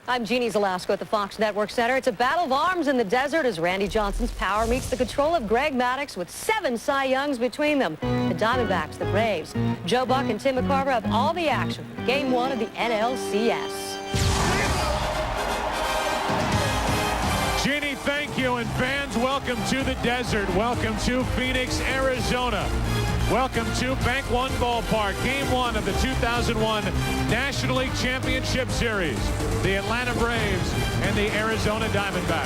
I'm Jeannie Zalasko at the Fox Network Center. It's a battle of arms in the desert as Randy Johnson's power meets the control of Greg Maddux with 7 Cy Youngs between them. The Diamondbacks, the Braves. Joe Buck and Tim McCarver have all the action. Game 1 of the NLCS. Jeannie, thank you, and fans, welcome to the desert. Welcome to Phoenix, Arizona. Welcome to Bank One Ballpark, Game 1 of the 2001 National League Championship Series. The Atlanta Braves and the Arizona Diamondbacks.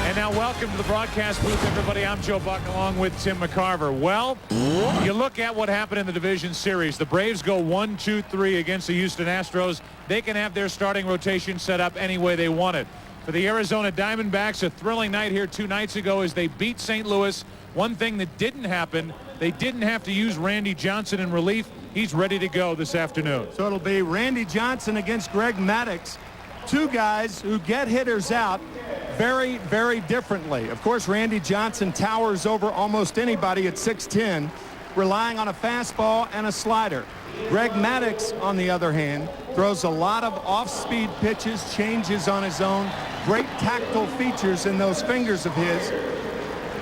And now welcome to the broadcast booth, everybody. I'm Joe Buck along with Tim McCarver. Well, you look at what happened in the division series. The Braves go 1-2-3 against the Houston Astros. They can have their starting rotation set up any way they want it. For the Arizona Diamondbacks, a thrilling night here 2 nights ago as they beat St. Louis. One thing that didn't happen, they didn't have to use Randy Johnson in relief. He's ready to go this afternoon. So it'll be Randy Johnson against Greg Maddux. 2 guys who get hitters out very, very differently. Of course, Randy Johnson towers over almost anybody at 6'10", relying on a fastball and a slider. Greg Maddux, on the other hand, throws a lot of off-speed pitches, changes on his own, great tactile features in those fingers of his.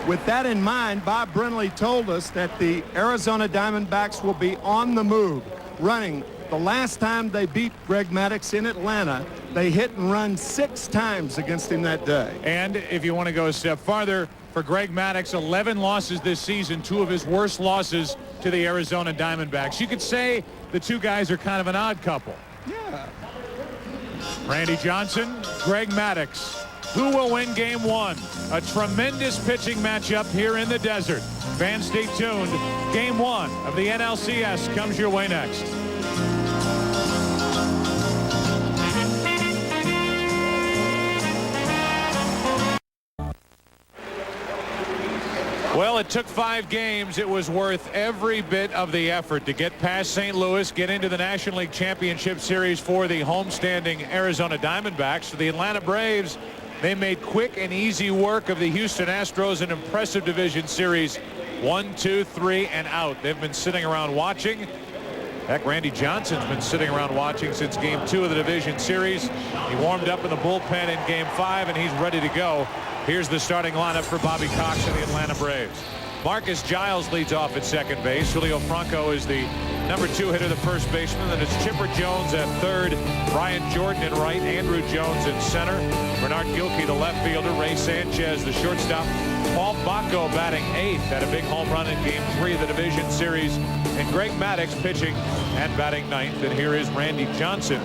With that in mind, Bob Brenly told us that the Arizona Diamondbacks will be on the move, running. The last time they beat Greg Maddux in Atlanta, they hit and run 6 times against him that day. And if you want to go a step farther, for Greg Maddux, 11 losses this season, 2 of his worst losses to the Arizona Diamondbacks. You could say the 2 guys are kind of an odd couple. Yeah. Randy Johnson, Greg Maddux. Who will win Game 1? A tremendous pitching matchup here in the desert. Fans, stay tuned. Game 1 of the NLCS comes your way next. Well, it took 5 games. It was worth every bit of the effort to get past St. Louis, get into the National League Championship Series for the homestanding Arizona Diamondbacks. For the Atlanta Braves, they made quick and easy work of the Houston Astros, an impressive division series. 1, 2, 3, and out. They've been sitting around watching. Heck, Randy Johnson's been sitting around watching since Game 2 of the division series. He warmed up in the bullpen in Game 5, and he's ready to go. Here's the starting lineup for Bobby Cox and the Atlanta Braves. Marcus Giles leads off at second base. Julio Franco is the number 2 hitter, the first baseman. Then it's Chipper Jones at third. Brian Jordan in right. Andrew Jones in center. Bernard Gilkey, the left fielder. Ray Sanchez, the shortstop. Paul Bacco batting 8th. Had a big home run in Game 3 of the division series. And Greg Maddux pitching and batting 9th. And here is Randy Johnson,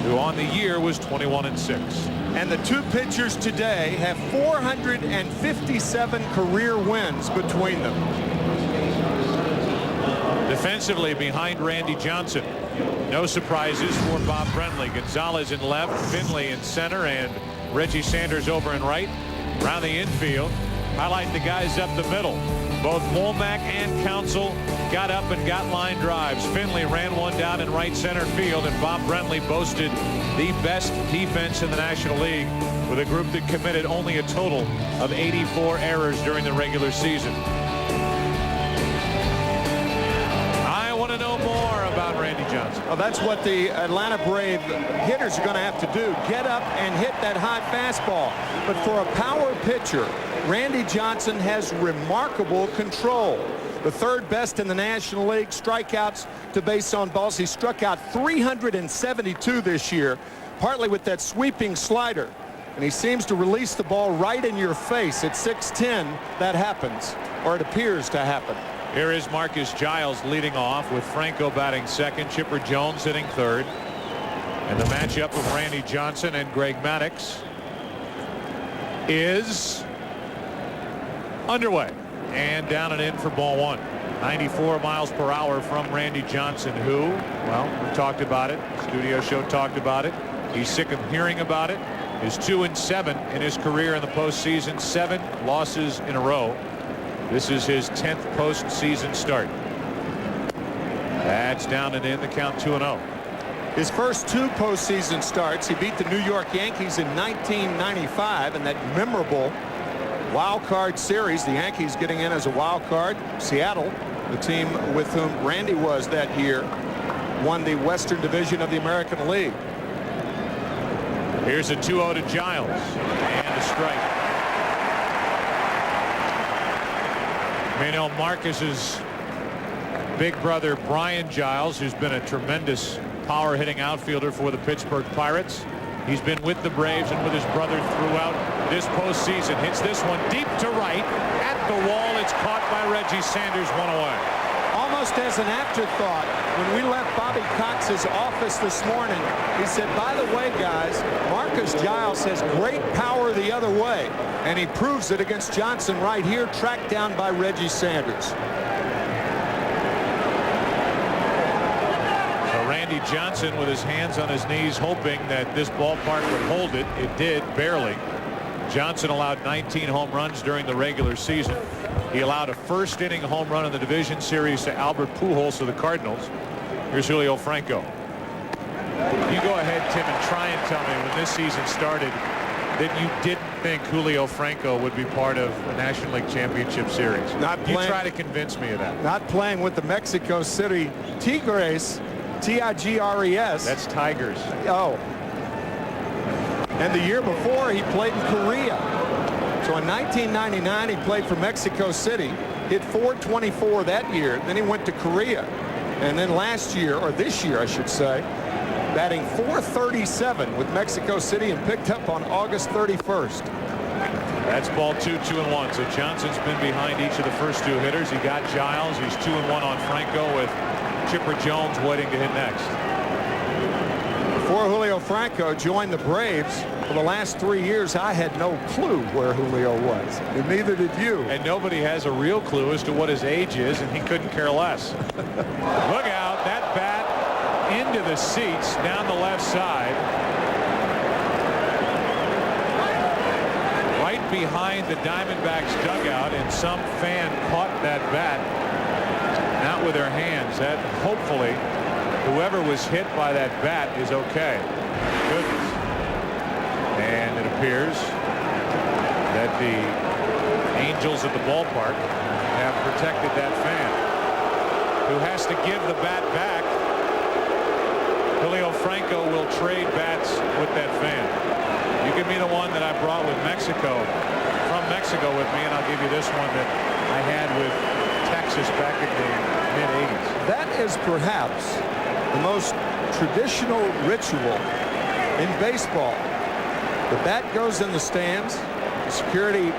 who on the year was 21-6. And the 2 pitchers today have 457 career wins between them. Defensively behind Randy Johnson, no surprises for Bob Brenly. Gonzalez in left, Finley in center, and Reggie Sanders over in right. Around the infield, highlight the guys up the middle. Both Womack and Counsell got up and got line drives. Finley ran one down in right center field, and Bob Brenly boasted the best defense in the National League with a group that committed only a total of 84 errors during the regular season. I want to know more about Randy Johnson. Well, that's what the Atlanta Brave hitters are going to have to do. Get up and hit that high fastball. But for a power pitcher, Randy Johnson has remarkable control. The 3rd best in the National League, strikeouts to base on balls. He struck out 372 this year, partly with that sweeping slider. And he seems to release the ball right in your face. At 6'10", that happens, or it appears to happen. Here is Marcus Giles leading off with Franco batting 2nd, Chipper Jones hitting 3rd. And the matchup of Randy Johnson and Greg Maddux is underway. And down and in for ball 1. 94 miles per hour from Randy Johnson, who, well, we talked about it. Studio show talked about it. He's sick of hearing about it. Is 2-7 in his career in the postseason. 7 losses in a row. This is his 10th postseason start. That's down and in. The count 2-0. His first 2 postseason starts, he beat the New York Yankees in 1995 in that memorable wild card series. The Yankees getting in as a wild card. Seattle, the team with whom Randy was that year, won the Western Division of the American League. Here's a 2-0 to Giles and a strike. You know, Marcus's big brother Brian Giles, who's been a tremendous power hitting outfielder for the Pittsburgh Pirates. He's been with the Braves and with his brother throughout this postseason. Hits this one deep to right at the wall. It's caught by Reggie Sanders, one away. Almost as an afterthought, when we left Bobby Cox's office this morning, he said, by the way, guys, Marcus Giles has great power the other way. And he proves it against Johnson right here, tracked down by Reggie Sanders. So Randy Johnson with his hands on his knees, hoping that this ballpark would hold it. It did, barely. Johnson allowed 19 home runs during the regular season. He allowed a first-inning home run in the division series to Albert Pujols of the Cardinals. Here's Julio Franco. You go ahead, Tim, and try and tell me when this season started that you didn't think Julio Franco would be part of the National League Championship Series. You try to convince me of that. Not playing with the Mexico City Tigres, T-I-G-R-E-S. That's Tigers. Oh. And the year before, he played in Korea. So in 1999, he played for Mexico City, hit .424 that year. Then he went to Korea. And then last year, or this year, I should say, batting .437 with Mexico City and picked up on August 31st. That's ball 2, 2-1. So Johnson's been behind each of the first two hitters. He got Giles. He's 2-1 on Franco with Chipper Jones waiting to hit next. Before Julio Franco joined the Braves, for the last 3 years, I had no clue where Julio was, and neither did you. And nobody has a real clue as to what his age is, and he couldn't care less. Look out, that bat into the seats down the left side. Right behind the Diamondbacks dugout, and some fan caught that bat, not with their hands. That hopefully whoever was hit by that bat is okay. Goodness. And it appears that the Angels at the ballpark have protected that fan, who has to give the bat back. Julio Franco will trade bats with that fan. You give me the one that I brought with Mexico, from Mexico with me, and I'll give you this one that I had with Texas back in the mid-'80s. That is perhaps the most traditional ritual in baseball. The bat goes in the stands, the security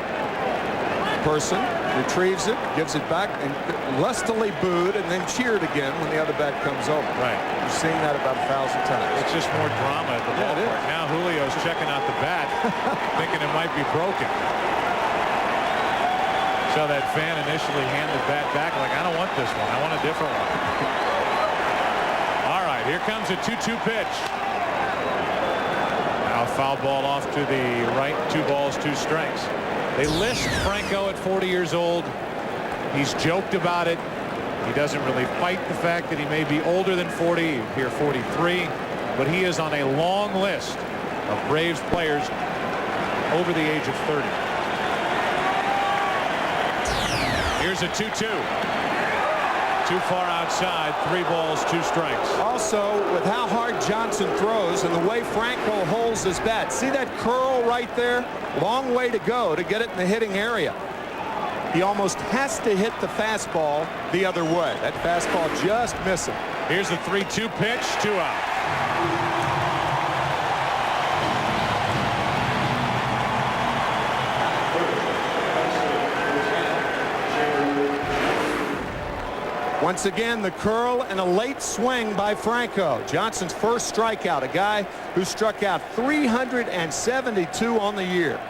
person retrieves it, gives it back, and lustily booed and then cheered again when the other bat comes over. Right. You've seen that about 1,000 times. It's just more drama at the ballpark. Now Julio's checking out the bat, thinking it might be broken. So that fan initially handed the bat back like, I don't want this one. I want a different one. All right, here comes a 2-2 pitch. Now foul ball off to the right, 2 balls, 2 strikes. They list Franco at 40 years old. He's joked about it. He doesn't really fight the fact that he may be older than 40, here 43, but he is on a long list of Braves players over the age of 30. Here's a 2-2. Too far outside, 3 balls, 2 strikes. Also, with how hard Johnson throws and the way Franco holds his bat, see that curl right there? Long way to go to get it in the hitting area. He almost has to hit the fastball the other way. That fastball just missing. Here's the 3-2 pitch, 2 out. Once again, the curl and a late swing by Franco. Johnson's first strikeout, a guy who struck out 372 on the year.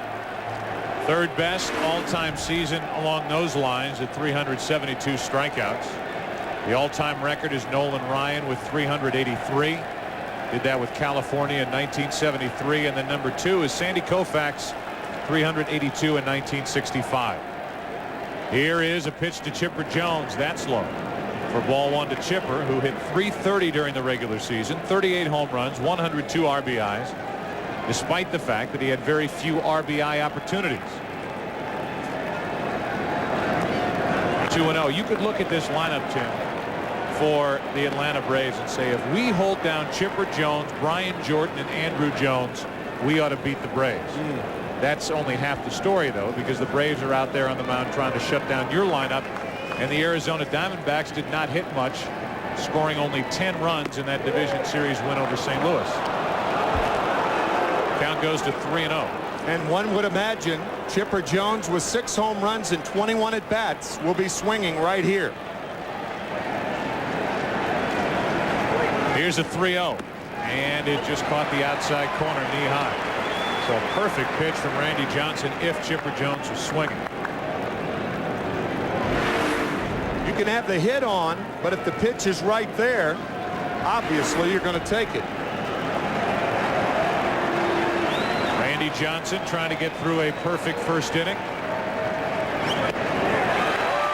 Third best all-time season along those lines at 372 strikeouts. The all-time record is Nolan Ryan with 383. Did that with California in 1973. And then number 2 is Sandy Koufax, 382 in 1965. Here is a pitch to Chipper Jones. That's low. For ball 1 to Chipper, who hit .330 during the regular season, 38 home runs, 102 RBIs, despite the fact that he had very few RBI opportunities. 2-0. You could look at this lineup, Tim, for the Atlanta Braves and say, if we hold down Chipper Jones, Brian Jordan, and Andrew Jones we ought to beat the Braves. That's only half the story, though, because the Braves are out there on the mound trying to shut down your lineup, and the Arizona Diamondbacks did not hit much, scoring only 10 runs in that division series win over St. Louis. Count goes to 3-0. And one would imagine Chipper Jones with 6 home runs and 21 at-bats will be swinging right here. Here's a 3-0, and it just caught the outside corner knee high. So a perfect pitch from Randy Johnson if Chipper Jones was swinging. You can have the hit on, but if the pitch is right there, obviously you're going to take it. Randy Johnson trying to get through a perfect first inning.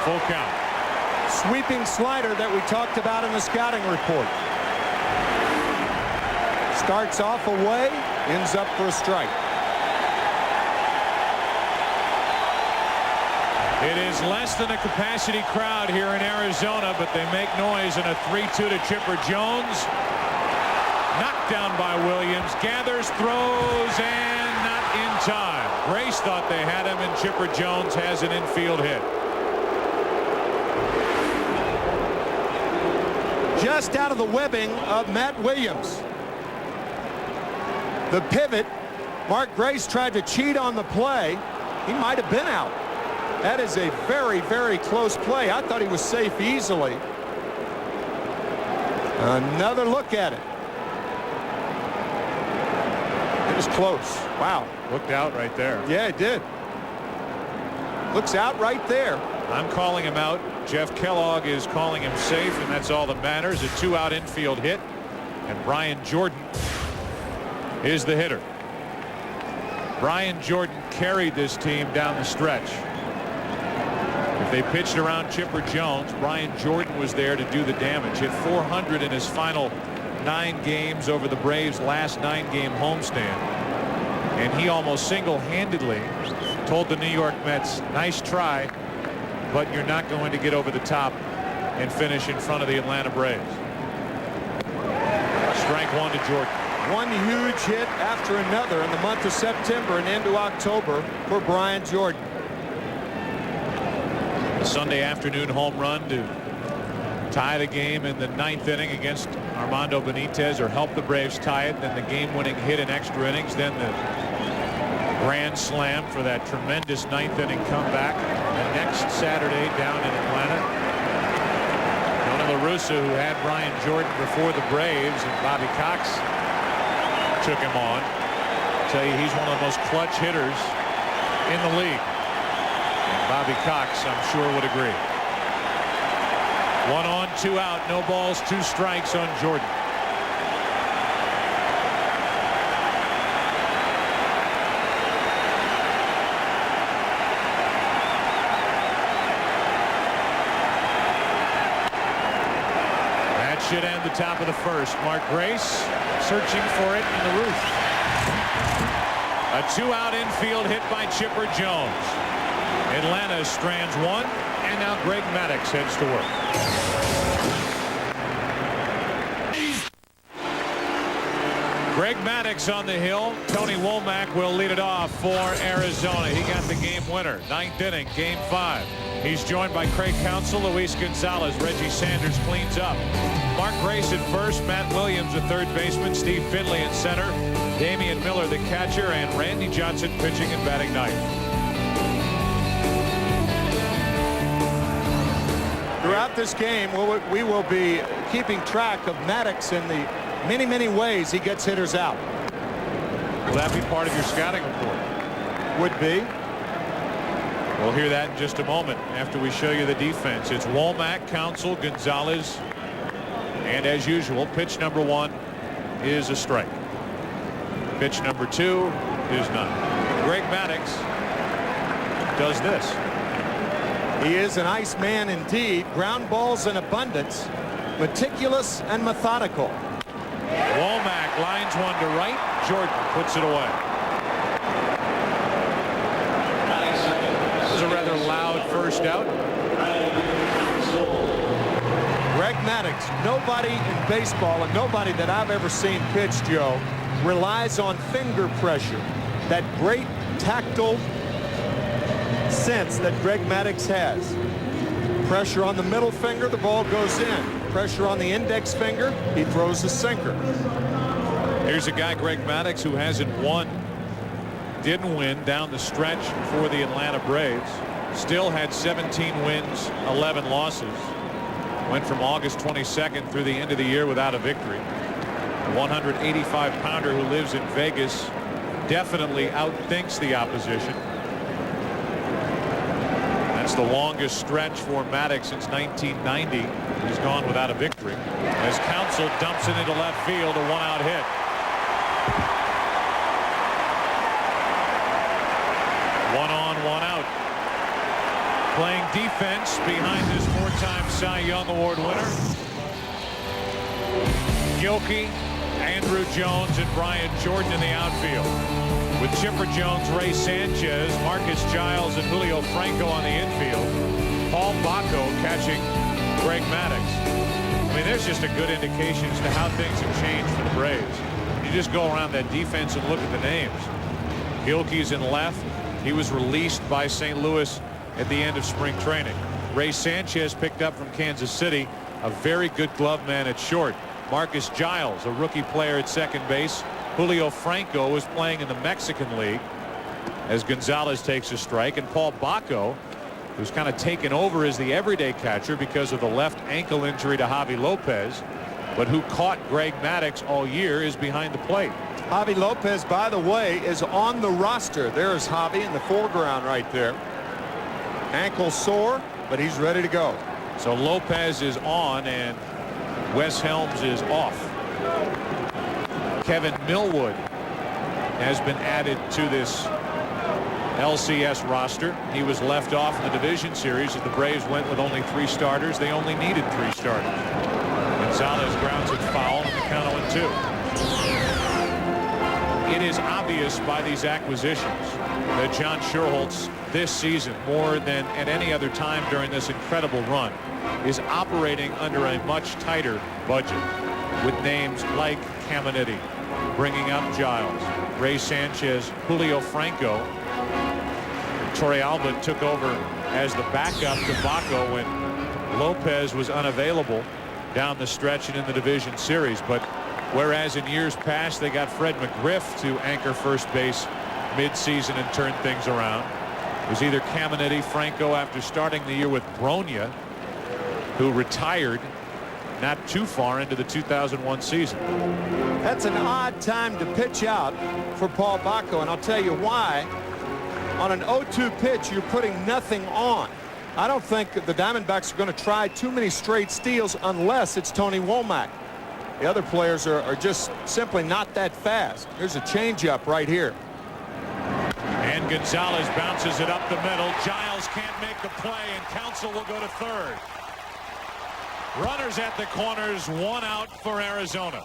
Full count. Sweeping slider that we talked about in the scouting report. Starts off away, ends up for a strike. It is less than a capacity crowd here in Arizona, but they make noise in a 3-2 to Chipper Jones. Knocked down by Williams, gathers, throws, and not in time. Grace thought they had him, and Chipper Jones has an infield hit. Just out of the webbing of Matt Williams. The pivot, Mark Grace tried to cheat on the play. He might have been out. That is a very, very close play. I thought he was safe easily. Another look at it. It was close. Wow. Looked out right there. Yeah, it did. Looks out right there. I'm calling him out. Jeff Kellogg is calling him safe, and that's all that matters. A 2-out infield hit, and Brian Jordan is the hitter. Brian Jordan carried this team down the stretch. If they pitched around Chipper Jones, Brian Jordan was there to do the damage. Hit 400 in his final 9 games over the Braves' last 9-game homestand. And he almost single-handedly told the New York Mets, nice try, but you're not going to get over the top and finish in front of the Atlanta Braves. Strike one to Jordan. One huge hit after another in the month of September and into October for Brian Jordan. A Sunday afternoon home run to tie the game in the 9th inning against Armando Benitez, or help the Braves tie it. Then the game-winning hit in extra innings. Then the grand slam for that tremendous 9th inning comeback the next Saturday down in Atlanta. Tony La Russa, who had Brian Jordan before the Braves, and Bobby Cox took him on. I'll tell you, he's one of the most clutch hitters in the league. And Bobby Cox, I'm sure, would agree. 1 on, 2 out, no balls, 2 strikes on Jordan. That should end the top of the first. Mark Grace searching for it in the roof. A 2-out infield hit by Chipper Jones. Atlanta strands 1, and now Greg Maddux heads to work. Greg Maddux on the hill. Tony Womack will lead it off for Arizona. He got the game winner. 9th inning, game 5. He's joined by Craig Counsell, Luis Gonzalez. Reggie Sanders cleans up. Mark Grace at first, Matt Williams the third baseman, Steve Finley in center, Damian Miller the catcher, and Randy Johnson pitching and batting ninth. Throughout this game, we will be keeping track of Maddux in the many, many ways he gets hitters out. Will that be part of your scouting report? Would be. We'll hear that in just a moment after we show you the defense. It's Womack, Counsell, Gonzalez, and as usual, pitch number 1 is a strike. Pitch number 2 is none. Greg Maddux does this. He is an ice man indeed. Ground balls in abundance, meticulous and methodical. Womack lines one to right. Jordan puts it away. This is a rather loud first out. Greg Maddux, nobody in baseball and nobody that I've ever seen pitch, Joe, relies on finger pressure. That great tactile sense that Greg Maddux has. Pressure on the middle finger, the ball goes in. Pressure on the index finger, he throws the sinker. Here's a guy, Greg Maddux, who hasn't won, didn't win down the stretch for the Atlanta Braves. Still had 17 wins, 11 losses. Went from August 22nd through the end of the year without a victory. The 185-pounder who lives in Vegas definitely outthinks the opposition. That's the longest stretch for Maddux since 1990. He's gone without a victory. As Counsell dumps it into left field, a one-out hit. One on, one out. Playing defense behind this four-time Cy Young Award winner. Gilkey, Andrew Jones, and Brian Jordan in the outfield. With Chipper Jones, Ray Sanchez, Marcus Giles, and Julio Franco on the infield. Paul Bacco catching Greg Maddux. I mean, there's just a good indication as to how things have changed for the Braves. You just go around that defense and look at the names. Gilkey's in left. He was released by St. Louis at the end of spring training. Ray Sanchez picked up from Kansas City, a very good glove man at short. Marcus Giles, a rookie player at second base. Julio Franco was playing in the Mexican League as Gonzalez takes a strike, and Paul Bacco, who's kind of taken over as the everyday catcher because of the left ankle injury to Javi Lopez, but who caught Greg Maddux all year, is behind the plate. Javi Lopez, by the way, is on the roster. There's Javi in the foreground right there. Ankle sore, but he's ready to go. So Lopez is on and Wes Helms is off. Kevin Millwood has been added to this LCS roster. He was left off in the division series as the Braves went with only 3 starters. They only needed 3 starters. Gonzalez grounds it foul, and the count 0-2. It is obvious by these acquisitions that John Schuerholz this season, more than at any other time during this incredible run, is operating under a much tighter budget with names like Caminiti, bringing up Giles, Ray Sanchez, Julio Franco. Torre Alba took over as the backup to Bacco when Lopez was unavailable down the stretch and in the division series. But whereas in years past they got Fred McGriff to anchor first base mid-season and turn things around, it was either Caminiti, Franco after starting the year with Bronya, who retired not too far into the 2001 season. That's an odd time to pitch out for Paul Bacco, and I'll tell you why. On an 0-2 pitch, you're putting nothing on. I don't think the Diamondbacks are going to try too many straight steals unless it's Tony Womack. The other players are just simply not that fast. There's a changeup right here. And Gonzalez bounces it up the middle. Giles can't make the play, and Counsell will go to third. Runners at the corners, 1 out for Arizona.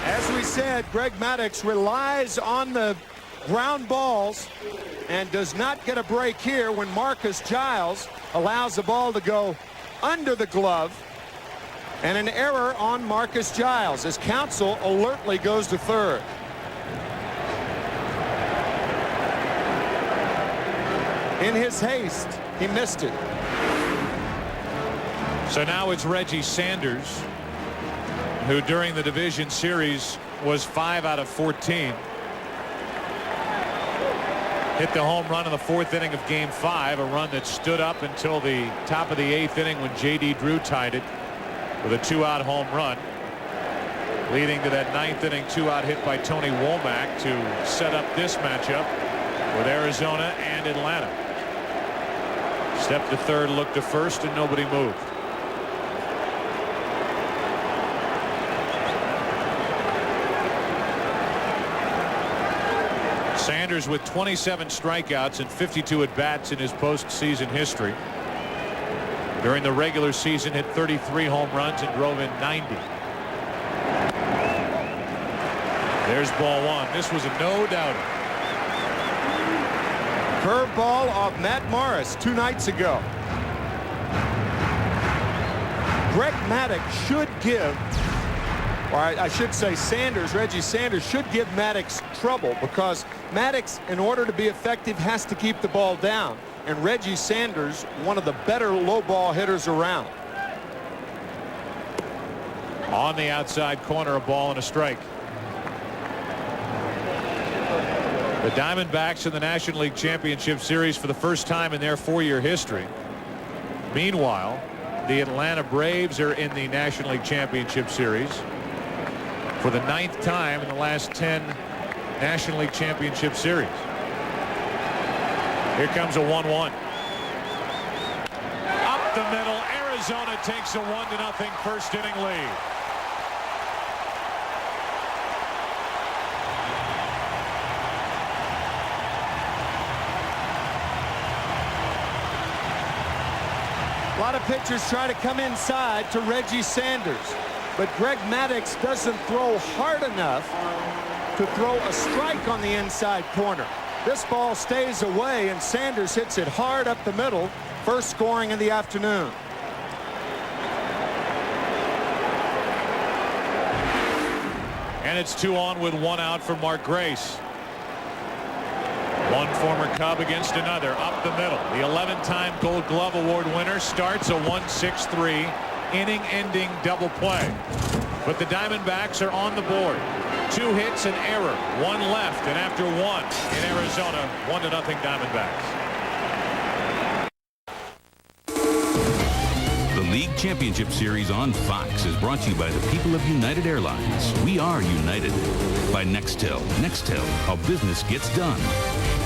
As we said, Greg Maddux relies on the ground balls and does not get a break here when Marcus Giles allows the ball to go under the glove, and an error on Marcus Giles as Counsell alertly goes to third. In his haste, he missed it. So now it's Reggie Sanders, who during the division series was 5 out of 14. Hit the home run in the 4th inning of Game 5, a run that stood up until the top of the 8th inning when J.D. Drew tied it with a 2-out home run, leading to that 9th inning 2-out hit by Tony Womack to set up this matchup with Arizona and Atlanta. Step to third, look to first, and nobody moved. Sanders with 27 strikeouts and 52 at-bats in his postseason history. During the regular season, hit 33 home runs and drove in 90. There's ball 1. This was a no-doubter. Curveball off Matt Morris 2 nights ago. Greg Maddux should give, or I should say Sanders, Reggie Sanders should give Maddux trouble, because Maddux, in order to be effective, has to keep the ball down. And Reggie Sanders, one of the better low ball hitters around. On the outside corner, a ball and a strike. The Diamondbacks in the National League Championship Series for the first time in their 4-year history. Meanwhile, the Atlanta Braves are in the National League Championship Series for the 9th time in the last 10 National League Championship Series. Here comes a 1-1. Up the middle, Arizona takes a 1-0 first inning lead. A lot of pitchers try to come inside to Reggie Sanders, but Greg Maddux doesn't throw hard enough to throw a strike on the inside corner. This ball stays away, and Sanders hits it hard up the middle. First scoring in the afternoon. And it's 2 on with 1 out for Mark Grace. One former Cub against another up the middle. The 11-time Gold Glove Award winner starts a 1-6-3 inning-ending double play. But the Diamondbacks are on the board. 2 hits, an error, 1 left, and after 1 in Arizona, 1-0 Diamondbacks. The League Championship Series on Fox is brought to you by the people of United Airlines. We are united. By Nextel. Nextel, how business gets done.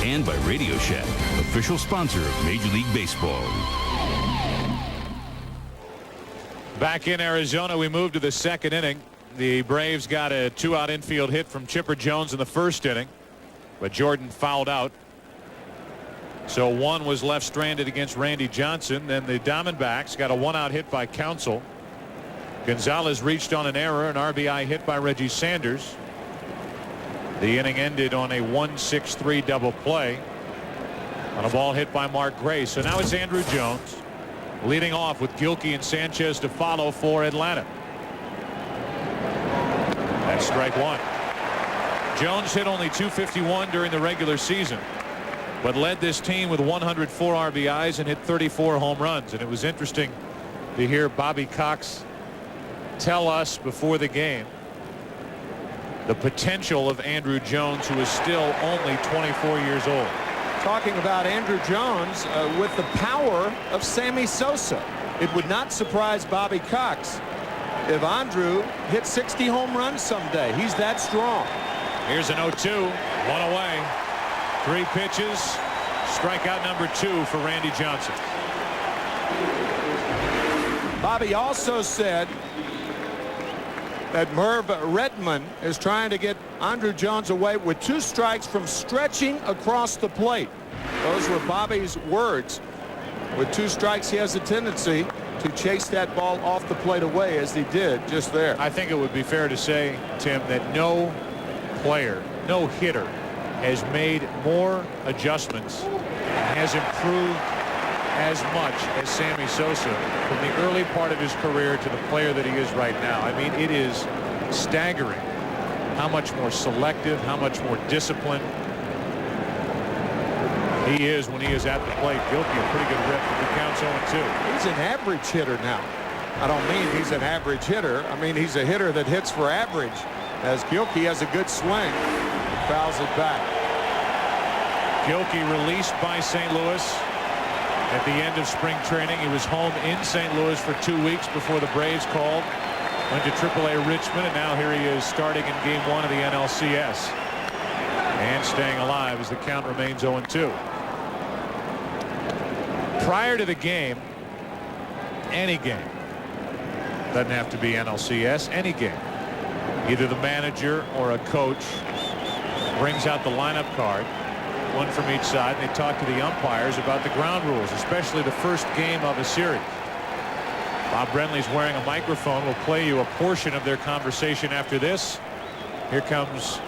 And by Radio Shack, official sponsor of Major League Baseball. Back in Arizona, we move to the 2nd inning. The Braves got a 2-out infield hit from Chipper Jones in the 1st inning, but Jordan fouled out. So 1 was left stranded against Randy Johnson. Then the Diamondbacks got a 1-out hit by Counsell. Gonzalez reached on an error, an RBI hit by Reggie Sanders. The inning ended on a 1-6-3 double play on a ball hit by Mark Grace. So now it's Andrew Jones leading off with Gilkey and Sanchez to follow for Atlanta. That's strike 1. Jones hit only .251 during the regular season, but led this team with 104 RBIs and hit 34 home runs. And it was interesting to hear Bobby Cox tell us before the game the potential of Andrew Jones, who is still only 24 years old. Talking about Andrew Jones with the power of Sammy Sosa. It would not surprise Bobby Cox if Andrew hit 60 home runs someday. He's that strong. Here's an 0-2, 1 away. 3 pitches, strikeout number 2 for Randy Johnson. Bobby also said that Merv Redmond is trying to get Andrew Jones away with 2 strikes from stretching across the plate. Those were Bobby's words. With 2 strikes, he has a tendency to chase that ball off the plate away, as he did just there. I think it would be fair to say, Tim, that no player, no hitter has made more adjustments and has improved as much as Sammy Sosa from the early part of his career to the player that he is right now. I mean, it is staggering how much more selective, how much more disciplined he is when he is at the plate. Gilkey, a pretty good rip if he counts 0-2. He's an average hitter now. I don't mean he's an average hitter. I mean he's a hitter that hits for average, as Gilkey has a good swing. He fouls it back. Gilkey released by St. Louis at the end of spring training. He was home in St. Louis for 2 weeks before the Braves called. Went to AAA Richmond, and now here he is starting in Game 1 of the NLCS. And staying alive as the count remains 0-2. Prior to the game, any game, doesn't have to be NLCS, any game, either the manager or a coach brings out the lineup card, one from each side, and they talk to the umpires about the ground rules, especially the first game of a series. Bob Brenly's wearing a microphone. We'll play you a portion of their conversation after this. Here comes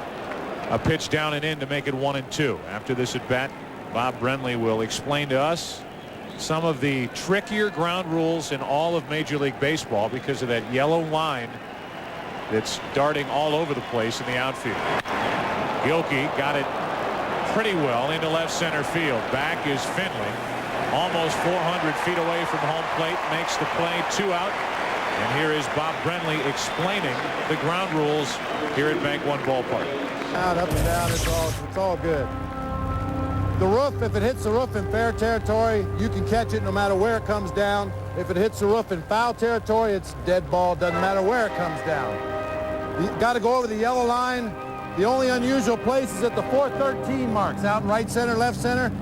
a pitch down and in to make it 1-2. After this at bat, Bob Brenly will explain to us some of the trickier ground rules in all of Major League Baseball because of that yellow line that's darting all over the place in the outfield. Gilkey got it pretty well into left center field. Back is Finley, almost 400 feet away from home plate, makes the play, 2 out. And here is Bob Brenly explaining the ground rules here at Bank One Ballpark. Out, up and down, it's all good. The roof, if it hits the roof in fair territory, you can catch it no matter where it comes down. If it hits the roof in foul territory, it's dead ball, doesn't matter where it comes down. You got to go over the yellow line. The only unusual place is at the 413 marks, out in right center, left center.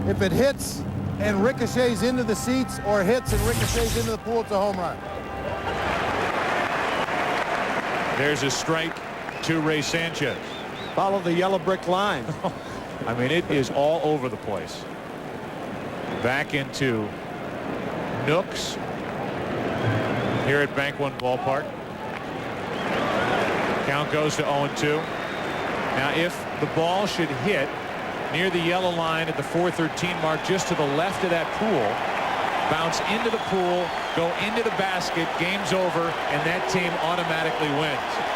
If it hits and ricochets into the seats or hits and ricochets into the pool, it's a home run. There's a strike to Ray Sanchez. Follow the yellow brick line. I mean, it is all over the place. Back into Nooks here at Bank One Ballpark. Count goes to 0-2. Now, if the ball should hit near the yellow line at the 413 mark, just to the left of that pool, bounce into the pool, go into the basket, game's over, and that team automatically wins.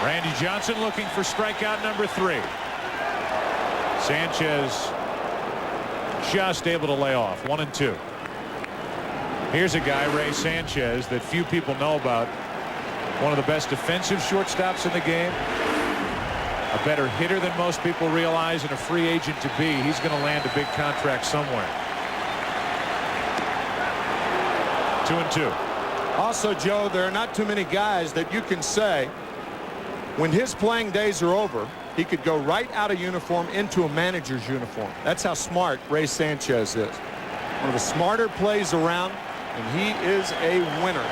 Randy Johnson looking for strikeout number 3. Sanchez just able to lay off. 1-2. Here's a guy, Ray Sanchez, that few people know about. One of the best defensive shortstops in the game. A better hitter than most people realize, and a free agent to be. He's going to land a big contract somewhere. 2-2. Also, Joe, there are not too many guys that you can say when his playing days are over, he could go right out of uniform into a manager's uniform. That's how smart Ray Sanchez is. One of the smarter plays around, and he is a winner.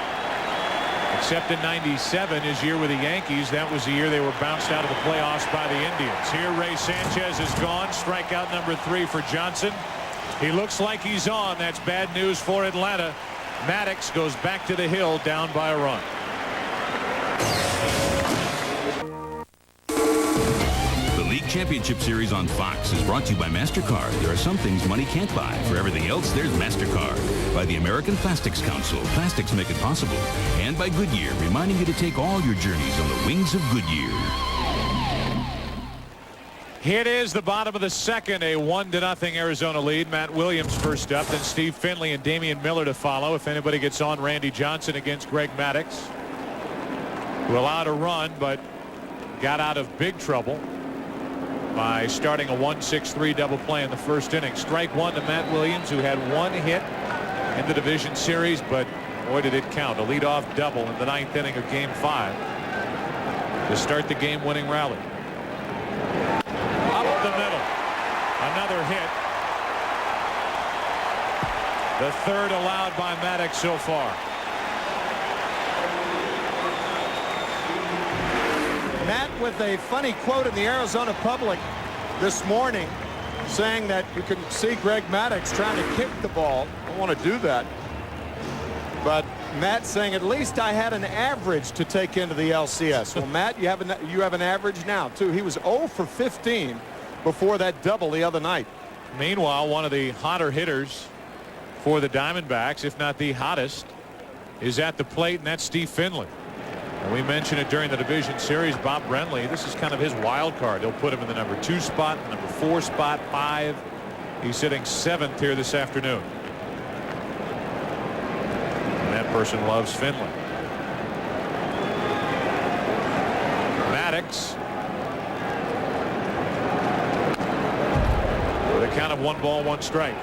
Except in 97, his year with the Yankees, that was the year they were bounced out of the playoffs by the Indians. Here, Ray Sanchez is gone. Strikeout number 3 for Johnson. He looks like he's on. That's bad news for Atlanta. Maddux goes back to the hill, down by a run. Championship Series on Fox is brought to you by MasterCard. There are some things money can't buy. For everything else, there's MasterCard. By the American Plastics Council. Plastics make it possible. And by Goodyear, reminding you to take all your journeys on the wings of Goodyear. It is the bottom of the second, a 1-0 Arizona lead. Matt Williams first up, then Steve Finley and Damian Miller to follow. If anybody gets on, Randy Johnson against Greg Maddux, who allowed a run but got out of big trouble by starting a 1-6-3 double play in the first inning. Strike 1 to Matt Williams, who had 1 hit in the division series, but boy did it count. A leadoff double in the 9th inning of Game 5 to start the game-winning rally. Up the middle, another hit. The 3rd allowed by Maddux so far. Matt with a funny quote in the Arizona Public this morning saying that you can see Greg Maddux trying to kick the ball. I don't want to do that. But Matt saying at least I had an average to take into the LCS. Well, Matt, you have an average now, too. He was 0 for 15 before that double the other night. Meanwhile, one of the hotter hitters for the Diamondbacks, if not the hottest, is at the plate, and that's Steve Finley. And we mentioned it during the division series. Bob Brenly, this is kind of his wild card. They'll put him in the number 2 spot, the number 4 spot, 5. He's sitting 7th here this afternoon. And that person loves Finley. Maddux with a count of 1 ball, 1 strike.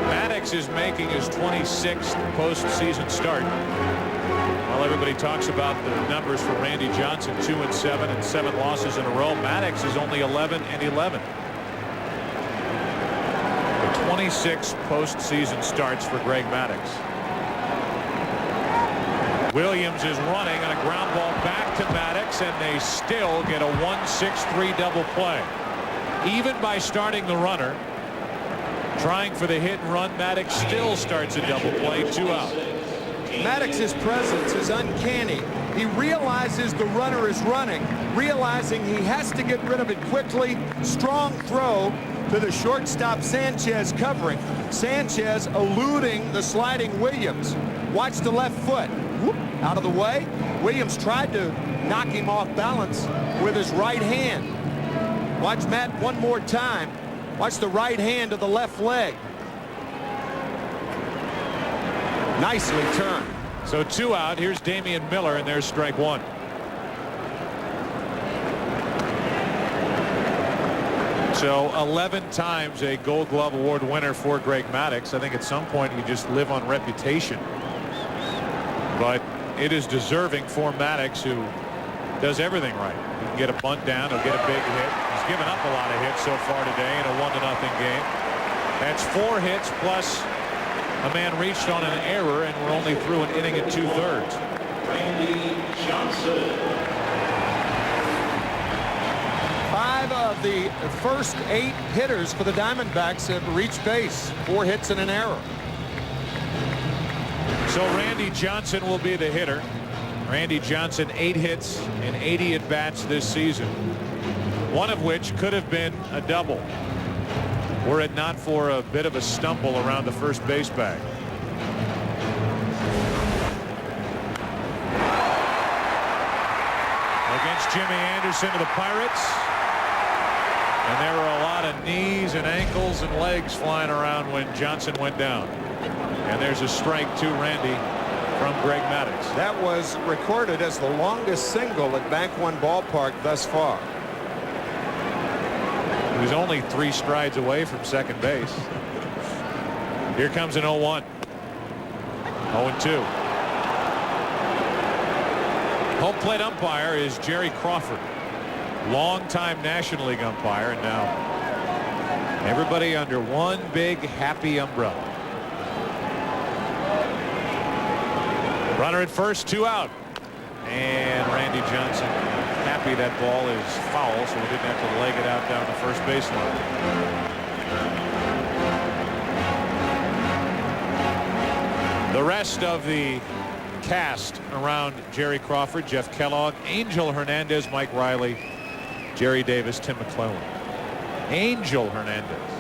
Maddux is making his 26th postseason start. While everybody talks about the numbers for Randy Johnson, 2-7 and 7 losses in a row, Maddux is only 11-11. The 26 postseason starts for Greg Maddux. Williams is running on a ground ball back to Maddux, and they still get a 1-6-3 double play. Even by starting the runner, trying for the hit and run, Maddux still starts a double play, 2 out. Maddux's presence is uncanny He realizes the runner is running, realizing he has to get rid of it quickly. Strong throw to the shortstop Sanchez covering. Sanchez eluding the sliding Williams. Watch the left foot. Whoop, out of the way. Williams tried to knock him off balance with his right hand. Watch Matt one more time. Watch the right hand to the left leg. Nicely turned. So 2 out. Here's Damian Miller, and there's strike 1. So 11 times a Gold Glove Award winner for Greg Maddux. I think at some point you just live on reputation. But it is deserving for Maddux, who does everything right. He can get a bunt down, he'll get a big hit. He's given up a lot of hits so far today in a 1-0 game. That's 4 hits plus a man reached on an error, and we're only through an inning and 2/3. Randy Johnson. 5 of the first 8 hitters for the Diamondbacks have reached base. 4 hits and an error. So Randy Johnson will be the hitter. Randy Johnson, 8 hits and 80 at-bats this season, one of which could have been a double were it not for a bit of a stumble around the first base bag. Against Jimmy Anderson of the Pirates. And there were a lot of knees and ankles and legs flying around when Johnson went down. And there's a strike to Randy from Greg Maddux. That was recorded as the longest single at Bank One Ballpark thus far. He was only 3 strides away from second base. Here comes an 0-1. 0-2. Home plate umpire is Jerry Crawford, longtime National League umpire, and now everybody under one big happy umbrella. Runner at first, 2 out. And Randy Johnson happy that ball is foul, so we didn't have to leg it out down the first baseline. The rest of the cast around Jerry Crawford: Jeff Kellogg, Angel Hernandez, Mike Riley, Jerry Davis, Tim McClellan. Angel Hernandez,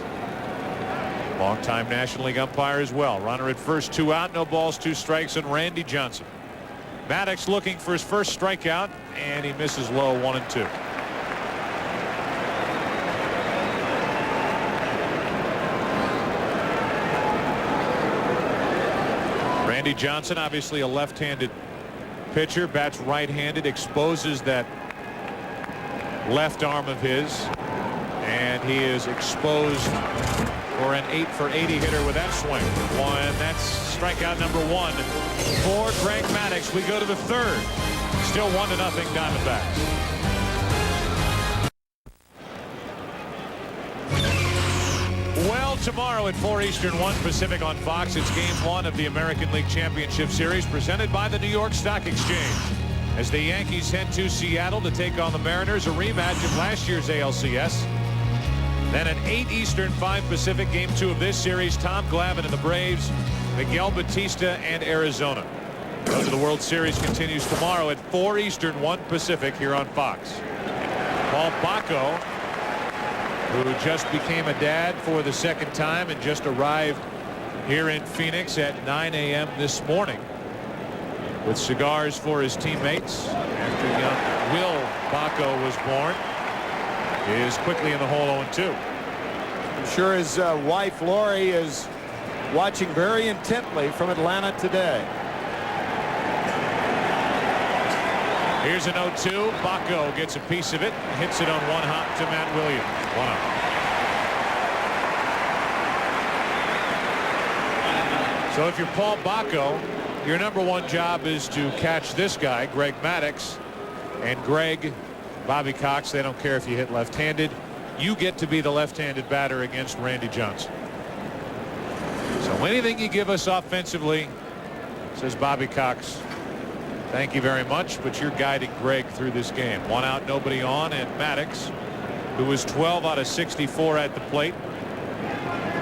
longtime National League umpire as well. Runner at first, 2 out, no balls, 2 strikes, and Randy Johnson. Maddux looking for his first strikeout, and he misses low, 1-2. Randy Johnson, obviously a left-handed pitcher, bats right-handed, exposes that left arm of his, and he is exposed for an 8-for-80 hitter with that swing. That's strikeout number 1 for Greg Maddux. We go to the 3rd. Still 1-0 Diamondbacks. Well, tomorrow at 4 Eastern, 1 Pacific on Fox, it's Game 1 of the American League Championship Series presented by the New York Stock Exchange. As the Yankees head to Seattle to take on the Mariners, a rematch of last year's ALCS. Then at 8 Eastern, 5 Pacific, Game 2 of this series, Tom Glavine and the Braves, Miguel Batista and Arizona. Road to the World Series continues tomorrow at 4 Eastern, 1 Pacific here on Fox. Paul Bacco, who just became a dad for the 2nd time and just arrived here in Phoenix at 9 a.m. this morning with cigars for his teammates after young Will Bacco was born, is quickly in the hole 0-2. I'm sure his wife Lori is watching very intently from Atlanta today. Here's an 0-2. Bacco gets a piece of it, hits it on 1 hop to Matt Williams. 1 out. So if you're Paul Bacco, your number 1 job is to catch this guy, Greg Maddux. And Greg, Bobby Cox, they don't care if you hit left-handed. You get to be the left-handed batter against Randy Johnson. So anything you give us offensively, says Bobby Cox, thank you very much, but you're guiding Greg through this game. 1 out, nobody on, and Maddux, who was 12 out of 64 at the plate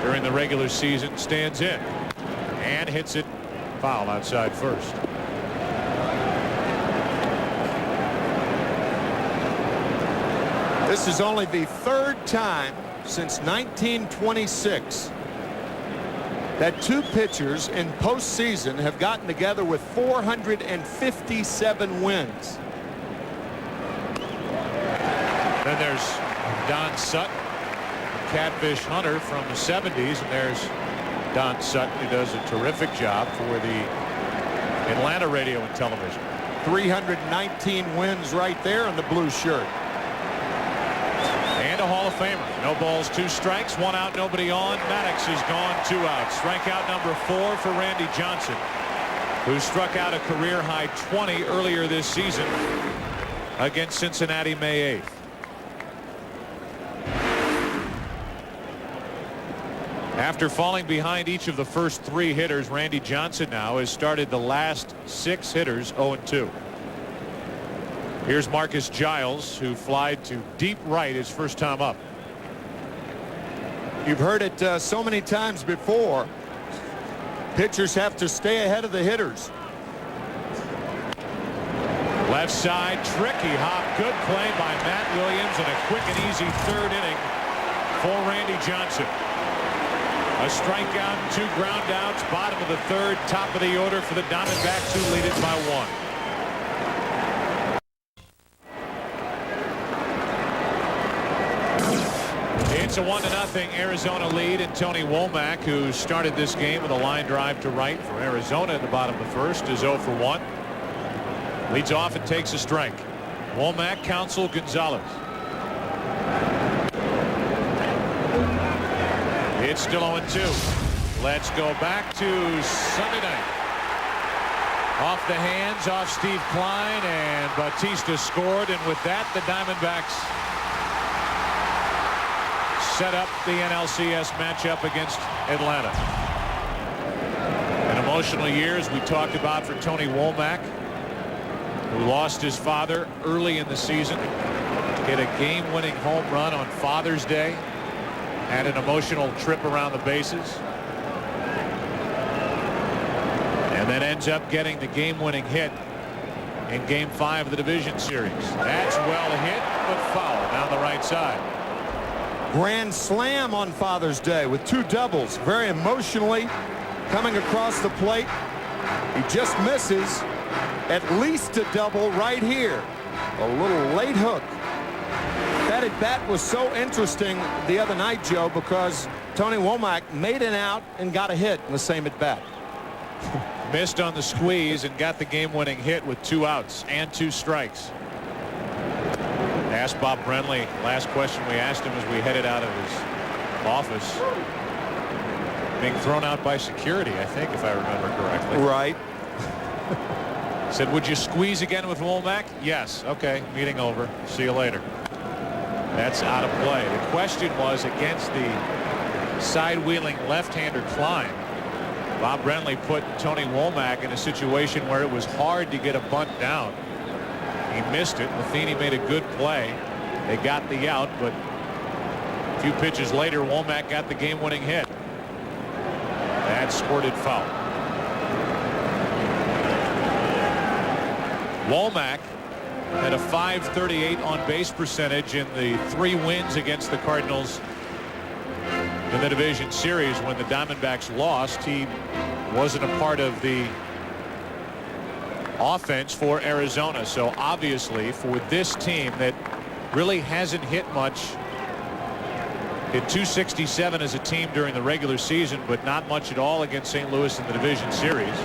during the regular season, stands in and hits it foul outside first. This is only the third time since 1926 that two pitchers in postseason have gotten together with 457 wins. Then there's Don Sutton, catfish hunter from the 70s, and there's Don Sutton, who does a terrific job for the Atlanta radio and television. 319 wins right there in the blue shirt. And a Hall of Famer. No balls, 2 strikes, 1 out, nobody on. Maddux is gone, 2 outs. Strikeout number 4 for Randy Johnson, who struck out a career-high 20 earlier this season against Cincinnati May 8th. After falling behind each of the first 3 hitters, Randy Johnson now has started the last 6 hitters 0-2. Here's Marcus Giles, who flied to deep right his first time up. You've heard it so many times before. Pitchers have to stay ahead of the hitters. Left side, tricky hop. Good play by Matt Williams, and a quick and easy 3rd inning for Randy Johnson. A strikeout, 2 ground outs, bottom of the 3rd, top of the order for the Diamondbacks, who lead it by 1. It's a 1-0 Arizona lead, and Tony Womack, who started this game with a line drive to right for Arizona in the bottom of the 1st, is 0 for 1. Leads off and takes a strike. Womack, Counsell, Gonzalez. It's still 0-2. Let's go back to Sunday night. Off the hands, off Steve Klein, and Bautista scored, and with that, the Diamondbacks set up the NLCS matchup against Atlanta. An emotional year, as we talked about, for Tony Womack, who lost his father early in the season, hit a game-winning home run on Father's Day, had an emotional trip around the bases, and then ends up getting the game-winning hit in Game 5 of the division series. That's well hit, but foul down the right side. Grand slam on Father's Day with 2 doubles. Very emotionally coming across the plate. He just misses. At least a double right here. A little late hook. That at bat was so interesting the other night, Joe, because Tony Womack made an out and got a hit in the same at bat. Missed on the squeeze and got the game-winning hit with 2 outs and 2 strikes. Asked Bob Brenly, last question we asked him as we headed out of his office. Being thrown out by security, I think, if I remember correctly. Right. Said, would you squeeze again with Womack? Yes. Okay, meeting over. See you later. That's out of play. The question was against the side-wheeling left-hander Klein. Bob Brenly put Tony Womack in a situation where it was hard to get a bunt down. He missed it. Matheny made a good play. They got the out, but a few pitches later, Womack got the game-winning hit. That squirted foul. Womack had a .538 on-base percentage in the 3 wins against the Cardinals in the division series. When the Diamondbacks lost, he wasn't a part of the offense for Arizona. So obviously, for this team that really hasn't hit much, hit .267 as a team during the regular season, but not much at all against St. Louis in the division series,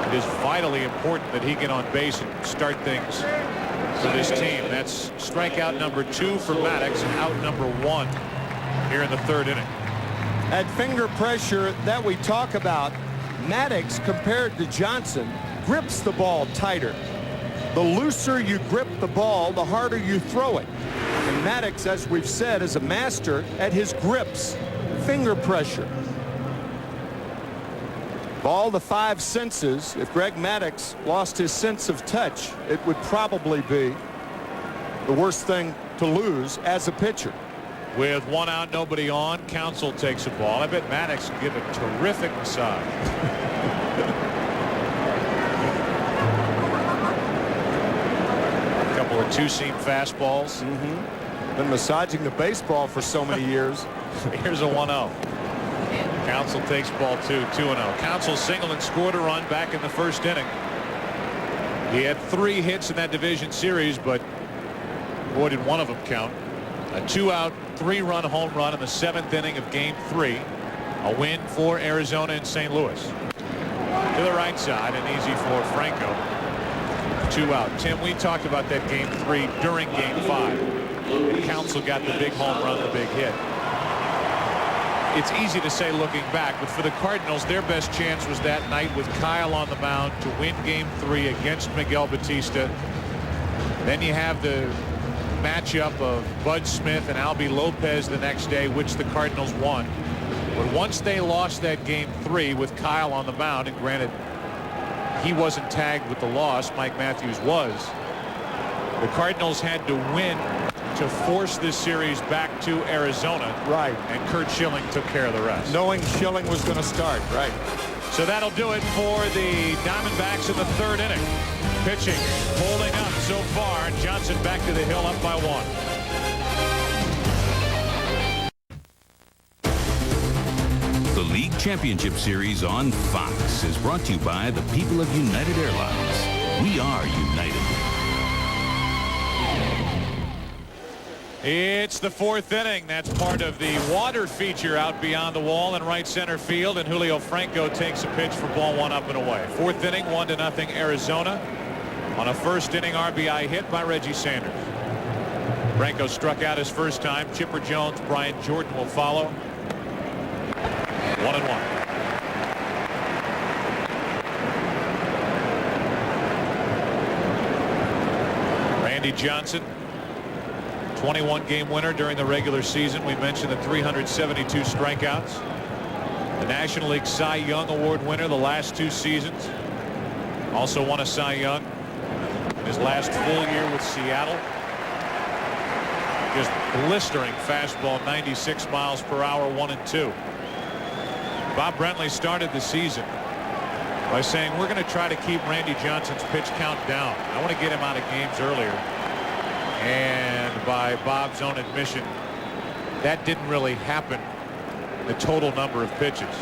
it is vitally important that he get on base and start things for this team. That's strikeout number 2 for Maddux, and out number 1 here in the 3rd inning. At finger pressure that we talk about, Maddux, compared to Johnson, grips the ball tighter. The looser you grip the ball, the harder you throw it. And Maddux, as we've said, is a master at his grips, finger pressure. Of all the 5 senses, if Greg Maddux lost his sense of touch, it would probably be the worst thing to lose as a pitcher. With 1 out, nobody on, Counsell takes a ball. I bet Maddux can give a terrific massage. A couple of 2-seam fastballs. Been massaging the baseball for so many years. Here's a 1-0. Counsell takes ball 2-0. Counsell singled and scored a run back in the first inning. He had 3 hits in that division series, but boy, did one of them count. A 2-out, 3-run home run in the 7th inning of Game 3. A win for Arizona and St. Louis. To the right side, and easy for Franco. 2 out. Tim, we talked about that Game 3 during Game 5. Counsell got the big home run, the big hit. It's easy to say looking back, but for the Cardinals, their best chance was that night with Kyle on the mound to win Game 3 against Miguel Batista. Then you have the matchup of Bud Smith and Albie Lopez the next day, which the Cardinals won. But once they lost that Game 3 with Kyle on the mound, and granted, he wasn't tagged with the loss, Mike Matthews was, the Cardinals had to win to force this series back to Arizona. Right. And Curt Schilling took care of the rest. Knowing Schilling was going to start. Right. So that'll do it for the Diamondbacks in the 3rd inning. Pitching holding up so far. Johnson back to the hill, up by 1. The League Championship Series on Fox is brought to you by the people of United Airlines. We are united. It's the 4th inning. That's part of the water feature out beyond the wall in right center field, and Julio Franco takes a pitch for ball 1 up and away. 4th inning, 1-0 Arizona on a first inning RBI hit by Reggie Sanders. Franco struck out his first time. Chipper Jones, Brian Jordan will follow. 1-1. Randy Johnson, 21-game winner during the regular season. We mentioned the 372 strikeouts. The National League Cy Young Award winner the last 2 seasons. Also won a Cy Young in his last full year with Seattle. Just blistering fastball, 96 miles per hour, 1-2. Bob Brentley started the season by saying, we're going to try to keep Randy Johnson's pitch count down. I want to get him out of games earlier. And by Bob's own admission, that didn't really happen, the total number of pitches.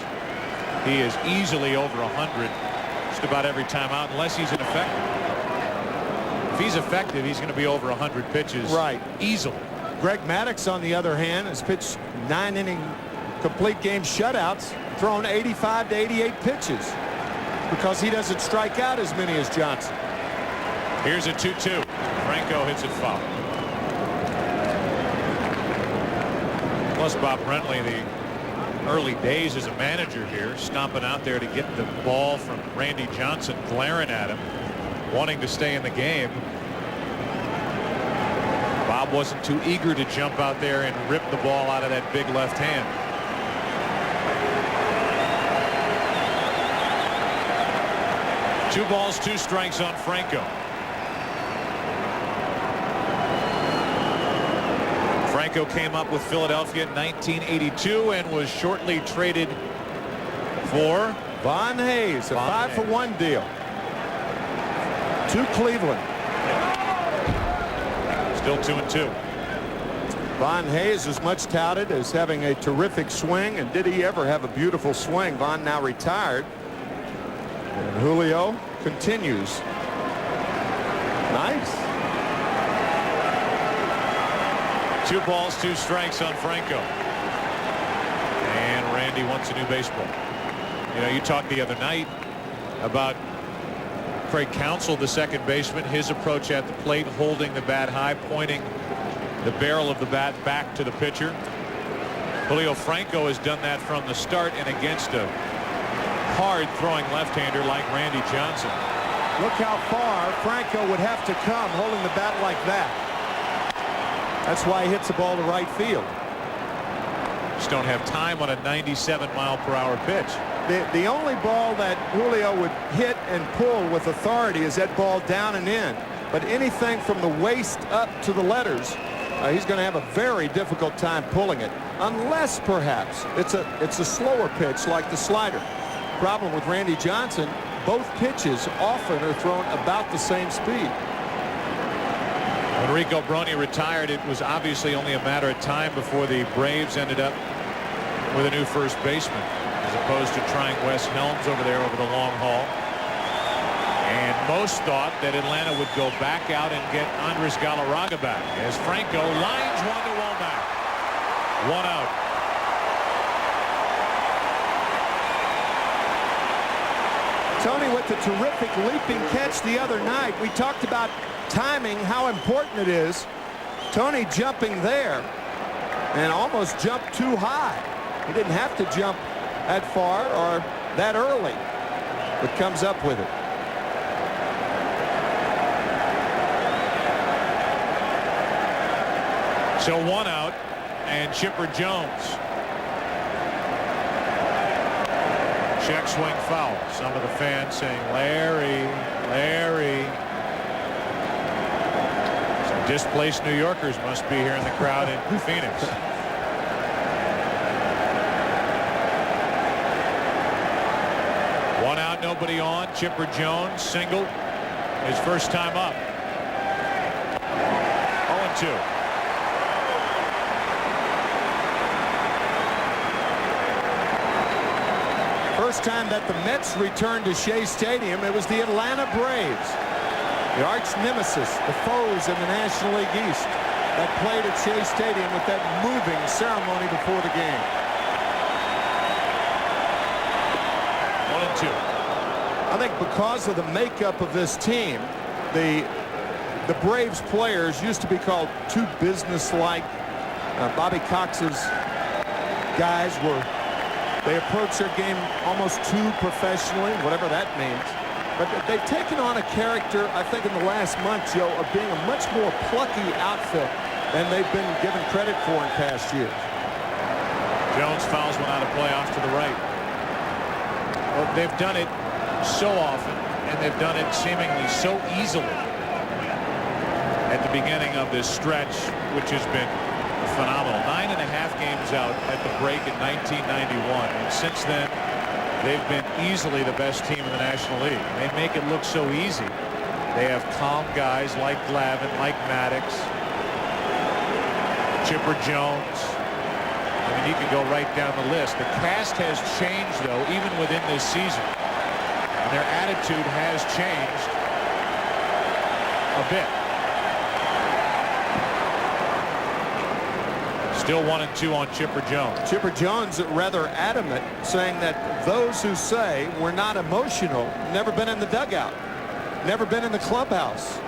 He is easily over 100 just about every time out, unless he's ineffective. If he's effective, he's going to be over 100 pitches. Right. Easily. Greg Maddux, on the other hand, has pitched 9-inning complete game shutouts, thrown 85 to 88 pitches because he doesn't strike out as many as Johnson. Here's a 2-2. Franco hits it foul. Plus Bob Brentley, the early days as a manager here, stomping out there to get the ball from Randy Johnson, glaring at him, wanting to stay in the game. Bob wasn't too eager to jump out there and rip the ball out of that big left hand. Two balls, 2 strikes on Franco. Franco came up with Philadelphia in 1982 and was shortly traded for Von Hayes, a 5-for-1 deal to Cleveland. Still 2-2. Von Hayes is much touted as having a terrific swing, and did he ever have a beautiful swing? Von now retired, and Julio continues. Nice. 2 balls, 2 strikes on Franco. And Randy wants a new baseball. You know, you talked the other night about Craig Counsell, the second baseman, his approach at the plate, holding the bat high, pointing the barrel of the bat back to the pitcher. Julio Franco has done that from the start, and against a hard throwing left-hander like Randy Johnson. Look how far Franco would have to come holding the bat like that. That's why he hits the ball to right field. Just don't have time on a 97-mile-per-hour pitch. The only ball that Julio would hit and pull with authority is that ball down and in. But anything from the waist up to the letters, he's going to have a very difficult time pulling it, unless perhaps it's a slower pitch like the slider. Problem with Randy Johnson, both pitches often are thrown about the same speed. When Rico Brony retired, it was obviously only a matter of time before the Braves ended up with a new first baseman, as opposed to trying Wes Helms over there over the long haul. And most thought that Atlanta would go back out and get Andres Galarraga back, as Franco lines one to Womack. 1 out. Tony, with the terrific leaping catch the other night, we talked about timing, how important it is. Tony jumping there and almost jumped too high. He didn't have to jump that far or that early, but comes up with it. So 1 out, and Chipper Jones. Check swing foul. Some of the fans saying, Larry, Larry. Some displaced New Yorkers must be here in the crowd in Phoenix. One out, nobody on. Chipper Jones singled his first time up. 0-2. First time that the Mets returned to Shea Stadium, it was the Atlanta Braves, the arch nemesis, the foes in the National League East, that played at Shea Stadium with that moving ceremony before the game. 1-2. I think because of the makeup of this team, the Braves players used to be called too businesslike. Bobby Cox's guys they approach their game almost too professionally, whatever that means. But they've taken on a character, I think, in the last month, Joe, of being a much more plucky outfit than they've been given credit for in past years. Jones fouls one out of play off to the right. Well, they've done it so often, and they've done it seemingly so easily at the beginning of this stretch, which has been phenomenal. 9.5 games out at the break in 1991, and since then they've been easily the best team in the National League. They make it look so easy. They have calm guys like Glavine, like Maddux, Chipper Jones. I mean, you could go right down the list. The cast has changed, though, even within this season, and their attitude has changed a bit. Still 1-2 on Chipper Jones. Chipper Jones rather adamant, saying that those who say we're not emotional never been in the dugout, never been in the clubhouse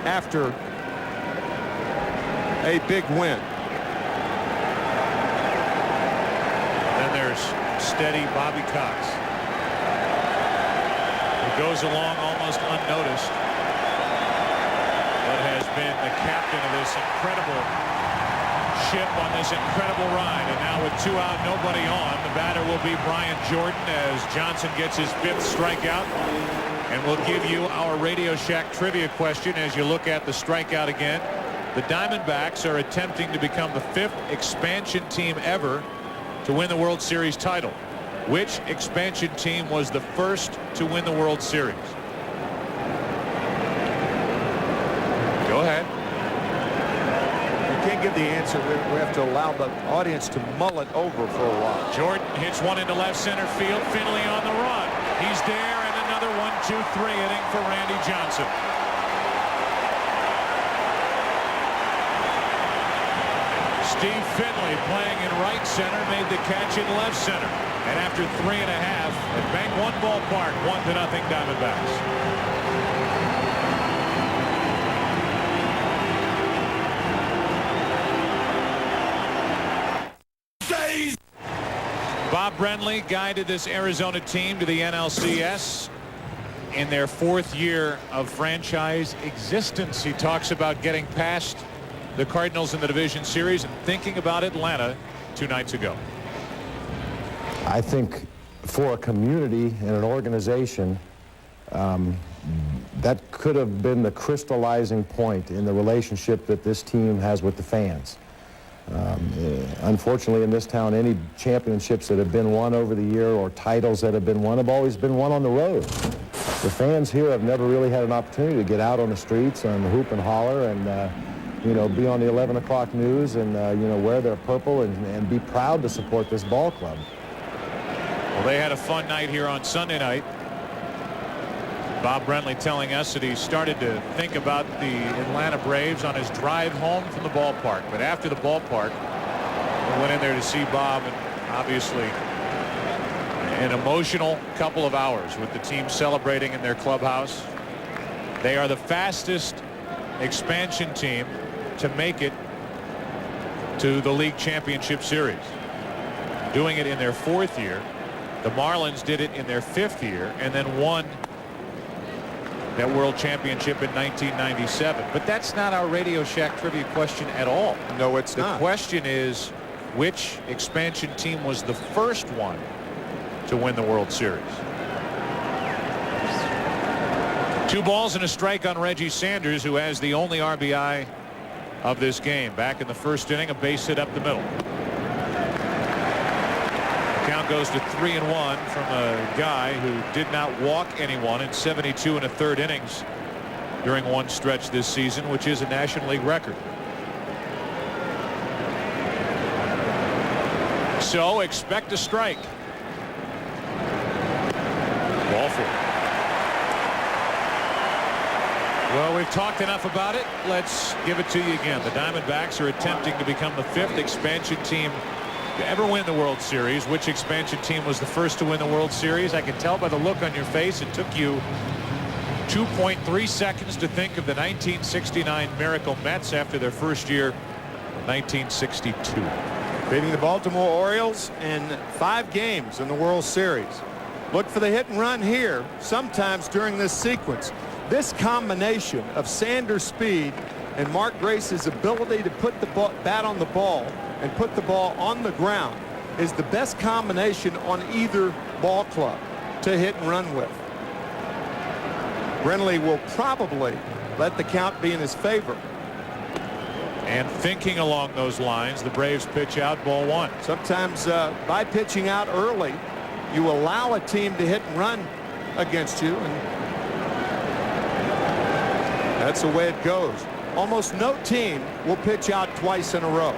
after a big win. Then there's steady Bobby Cox, who goes along almost unnoticed, but has been the captain of this incredible ship on this incredible ride. And now with 2 out, nobody on, the batter will be Brian Jordan as Johnson gets his 5th strikeout. And we'll give you our Radio Shack trivia question as you look at the strikeout again. The Diamondbacks are attempting to become the 5th expansion team ever to win the World Series title. Which expansion team was the first to win the World Series? Go ahead. Can't give the answer. We have to allow the audience to mull it over for a while. Jordan hits one into left center field. Finley on the run. He's there, and another 1-2-3 inning for Randy Johnson. Steve Finley, playing in right center, made the catch in left center. And after 3.5 at Bank One Ballpark, 1-0 Diamondbacks. Bob Brenly guided this Arizona team to the NLCS in their 4th year of franchise existence. He talks about getting past the Cardinals in the division series and thinking about Atlanta 2 nights ago. I think for a community and an organization, that could have been the crystallizing point in the relationship that this team has with the fans. Unfortunately, in this town, any championships that have been won over the year or titles that have been won have always been won on the road. The fans here have never really had an opportunity to get out on the streets and hoop and holler and, you know, be on the 11 o'clock news and, you know, wear their purple and be proud to support this ball club. Well, they had a fun night here on Sunday night. Bob Brenly telling us that he started to think about the Atlanta Braves on his drive home from the ballpark. But after the ballpark, we went in there to see Bob, and obviously an emotional couple of hours with the team celebrating in their clubhouse. They are the fastest expansion team to make it to the league championship series, doing it in their 4th year. The Marlins did it in their 5th year and then won that world championship in 1997. But that's not our Radio Shack trivia question at all. No, it's not. The question is, which expansion team was the first one to win the World Series? 2 balls and a strike on Reggie Sanders, who has the only RBI of this game. Back in the 1st inning, a base hit up the middle. Count goes to 3-1 from a guy who did not walk anyone in 72 1/3 innings during one stretch this season, which is a National League record. So expect a strike. Ball 4. Well, we've talked enough about it. Let's give it to you again. The Diamondbacks are attempting to become the 5th expansion team to ever win the World Series. Which expansion team was the first to win the World Series? I can tell by the look on your face it took you 2.3 seconds to think of the 1969 Miracle Mets after their first year, 1962. Beating the Baltimore Orioles in 5 games in the World Series. Look for the hit and run here sometimes during this sequence. This combination of Sanders' speed and Mark Grace's ability to put the bat on the ball and put the ball on the ground is the best combination on either ball club to hit and run with. Brenly will probably let the count be in his favor. And thinking along those lines, the Braves pitch out, ball 1. Sometimes by pitching out early, you allow a team to hit and run against you, and that's the way it goes. Almost no team will pitch out twice in a row.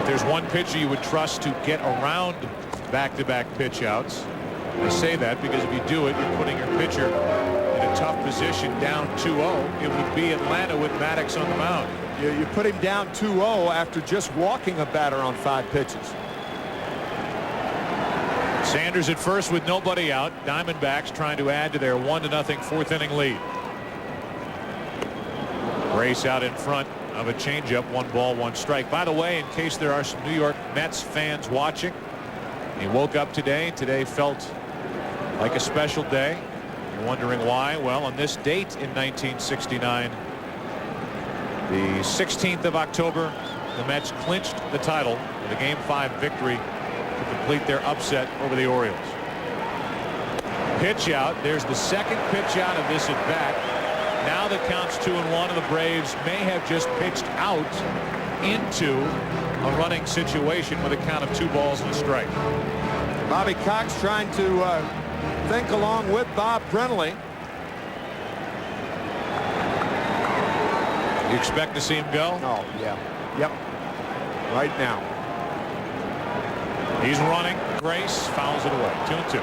If there's one pitcher you would trust to get around back-to-back pitch outs, I say that because if you do it, you're putting your pitcher in a tough position down 2-0. It would be Atlanta with Maddux on the mound. You put him down 2-0 after just walking a batter on 5 pitches. Sanders at first with nobody out. Diamondbacks trying to add to their 1-0 4th inning lead. Grace out in front of a changeup, 1 ball, 1 strike. By the way, in case there are some New York Mets fans watching, he woke up today. Today felt like a special day. You're wondering why? Well, on this date in 1969, the 16th of October, the Mets clinched the title with a Game 5 victory to complete their upset over the Orioles. Pitch out. There's the second pitch out of this at bat. Now the count's 2-1, and the Braves may have just pitched out into a running situation with a count of 2 balls and a strike. Bobby Cox trying to think along with Bob Brenly. You expect to see him go? Oh, yeah. Yep. Right now. He's running. Grace fouls it away. 2-2.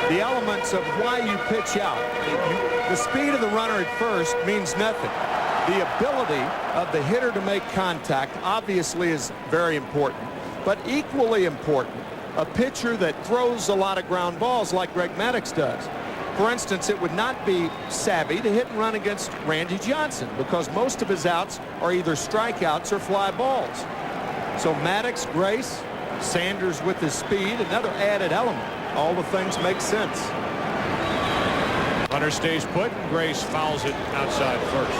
The elements of why you pitch out. The speed of the runner at first means nothing. The ability of the hitter to make contact obviously is very important. But equally important, a pitcher that throws a lot of ground balls like Greg Maddux does. For instance, it would not be savvy to hit and run against Randy Johnson because most of his outs are either strikeouts or fly balls. So Maddux, Grace, Sanders with his speed, another added element. All the things make sense. Runner stays put, and Grace fouls it outside first.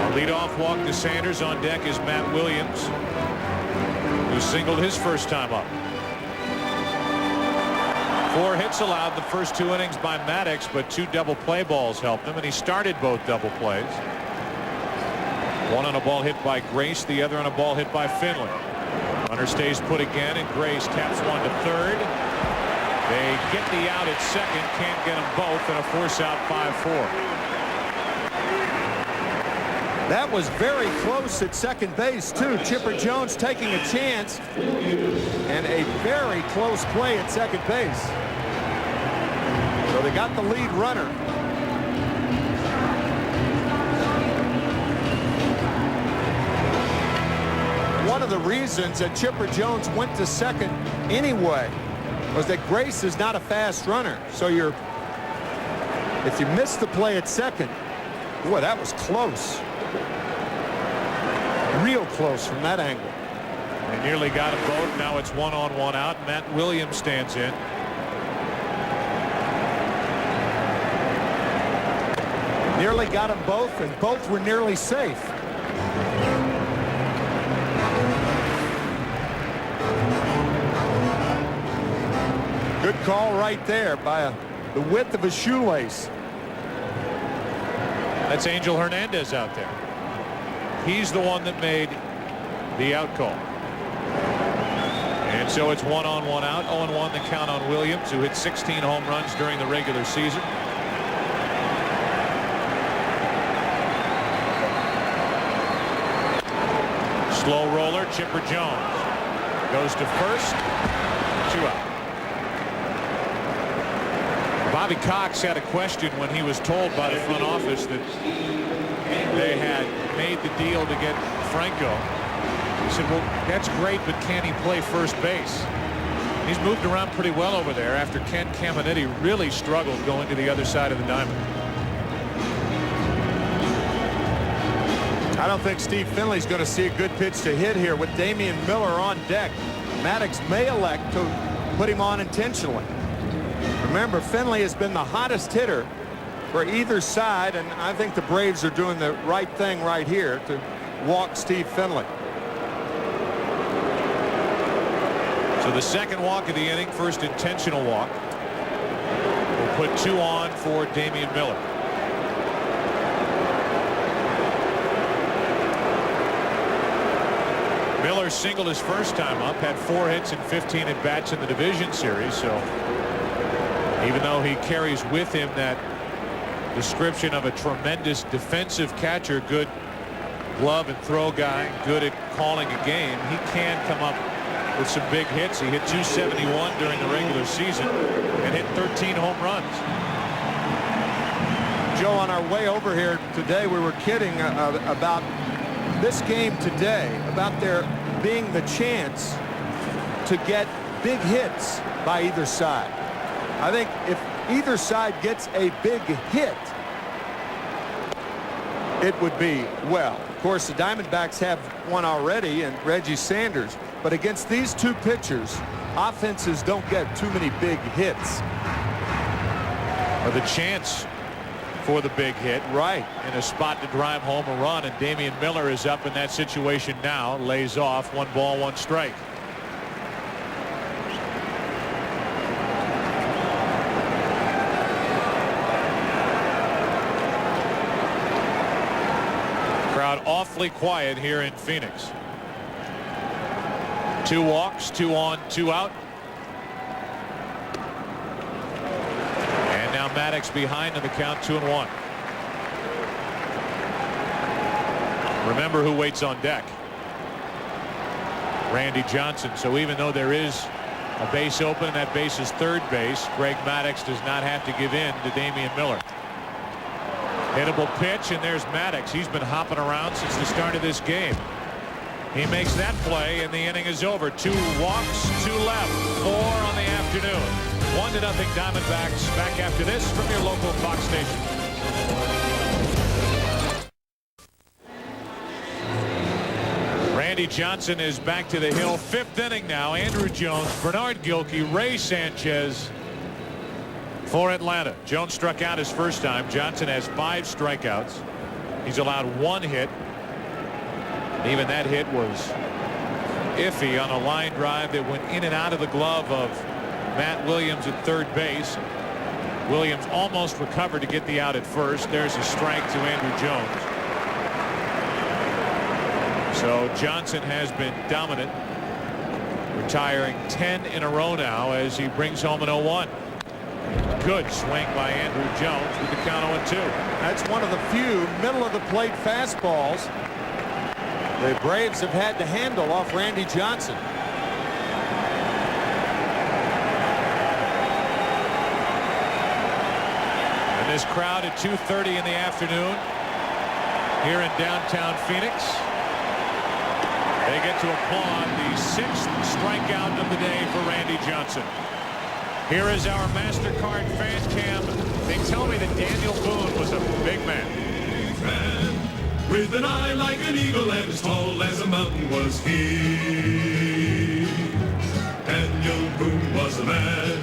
A leadoff walk to Sanders. On deck is Matt Williams, who singled his first time up. 4 hits allowed the first 2 innings by Maddux, but 2 double play balls helped him, and he started both double plays. One on a ball hit by Grace, the other on a ball hit by Finley. Runner stays put again, and Grace taps one to third. They get the out at second, can't get them both, and a force out 5-4. That was very close at second base, too. Chipper Jones taking a chance, and a very close play at second base. So they got the lead runner. One of the reasons that Chipper Jones went to second anyway was that Grace is not a fast runner. So if you miss the play at second, boy, that was close. Real close from that angle. They nearly got them both. Now it's 1-on-1 out. Matt Williams stands in. Nearly got them both, and both were nearly safe. Good call right there by the width of a shoelace. That's Angel Hernandez out there. He's the one that made the out call. And so it's 1-on-1 out. 0-1 the count on Williams, who hit 16 home runs during the regular season. Slow roller, Chipper Jones goes to first. 2 out. Bobby Cox had a question when he was told by the front office that they had made the deal to get Franco. He said, well, that's great, but can he play first base? He's moved around pretty well over there after Ken Caminiti really struggled going to the other side of the diamond. I don't think Steve Finley's going to see a good pitch to hit here with Damian Miller on deck. Maddux may elect to put him on intentionally. Remember, Finley has been the hottest hitter for either side, and I think the Braves are doing the right thing right here to walk Steve Finley. So the second walk of the inning, first intentional walk. We'll put 2 on for Damian Miller. Miller singled his first time up, had 4 hits and 15 at bats in the division series. So even though he carries with him that description of a tremendous defensive catcher, good glove and throw guy, good at calling a game, he can come up with some big hits. He hit 271 during the regular season and hit 13 home runs. Joe, on our way over here today, we were kidding about this game today, about there being the chance to get big hits by either side. I think if either side gets a big hit, it would be well. Of course, the Diamondbacks have one already in Reggie Sanders, but against these two pitchers, offenses don't get too many big hits. Or the chance for the big hit, right, in a spot to drive home a run, and Damian Miller is up in that situation now. Lays off, 1 ball, 1 strike. Crowd awfully quiet here in Phoenix. 2 walks, 2 on, 2 out. And now Maddux behind in the count, 2-1. Remember who waits on deck. Randy Johnson. So even though there is a base open, and that base is third base, Greg Maddux does not have to give in to Damian Miller. Hittable pitch, and there's Maddux. He's been hopping around since the start of this game. He makes that play, and the inning is over. 2 walks, 2 left, 4 on the afternoon. 1-0 Diamondbacks. Back after this from your local Fox station. Randy Johnson is back to the hill. 5th inning now. Andrew Jones, Bernard Gilkey, Ray Sanchez for Atlanta. Jones struck out his first time. Johnson has 5 strikeouts. He's allowed 1 hit. Even that hit was iffy on a line drive that went in and out of the glove of Matt Williams at third base. Williams almost recovered to get the out at first. There's a strike to Andrew Jones. So Johnson has been dominant, retiring 10 in a row now as he brings home an 0-1. Good swing by Andrew Jones with the count 0-2. That's one of the few middle-of-the-plate fastballs the Braves have had to handle off Randy Johnson. And this crowd at 2:30 in the afternoon here in downtown Phoenix. They get to applaud the 6th strikeout of the day for Randy Johnson. Here is our MasterCard fan cam. They tell me that Daniel Boone was a big man. With an eye like an eagle and as tall as a mountain was he. Daniel Boone was a man,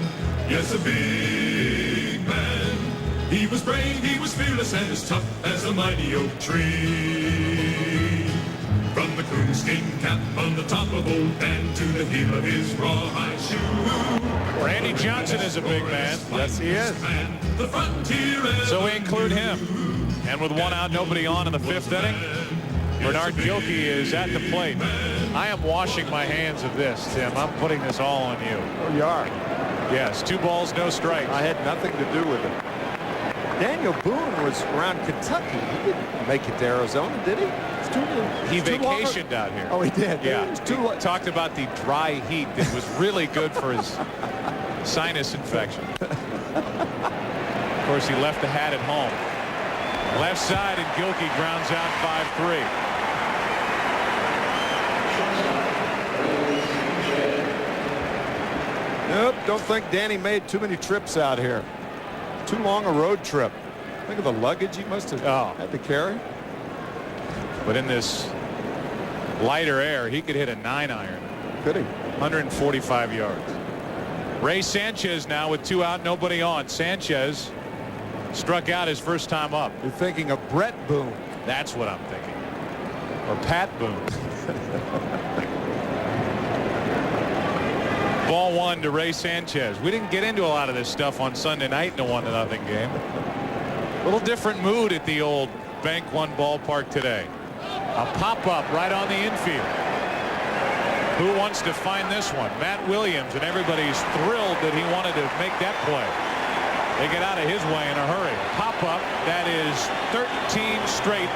yes, a big man. He was brave, he was fearless, and as tough as a mighty oak tree. From the coonskin cap on the top of old Dan to the heel of his rawhide shoe. Randy Johnson is a big man. Yes, he is. The frontier. So we include him. And with 1 out, nobody on in the 5th inning, Bernard Gilkey is at the plate. I am washing my hands of this, Tim. I'm putting this all on you. Oh, you are. Yes, 2 balls, no strikes. I had nothing to do with it. Daniel Boone was around Kentucky. He didn't make it to Arizona, did he? He vacationed out here. Oh, he did? Yeah. He talked about the dry heat that was really good for his sinus infection. Of course, he left the hat at home. Left side, and Gilkey grounds out 5-3. Nope, don't think Danny made too many trips out here. Too long a road trip. Think of the luggage he must have had to carry. But in this lighter air, he could hit a 9-iron. Could he? 145 yards. Ray Sanchez now with 2 out, nobody on. Sanchez struck out his first time up. You're thinking of Brett Boone. That's what I'm thinking. Or Pat Boone. Ball 1 to Ray Sanchez. We didn't get into a lot of this stuff on Sunday night in a 1-0 game. A little different mood at the old Bank One ballpark today. A pop-up right on the infield. Who wants to find this one? Matt Williams, and everybody's thrilled that he wanted to make that play. They get out of his way in a hurry. Pop-up, that is 13 straight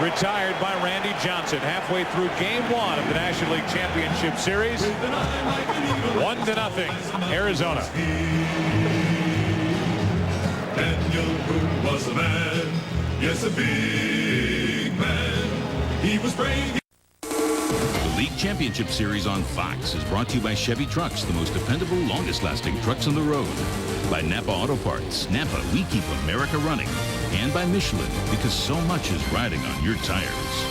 retired by Randy Johnson halfway through Game 1 of the National League Championship Series. 1-0, Arizona. Daniel Boone was a man, yes, a big man. He was brave. The League Championship Series on Fox is brought to you by Chevy Trucks, the most dependable, longest-lasting trucks on the road. By Napa Auto Parts. Napa, we keep America running. And by Michelin, because so much is riding on your tires.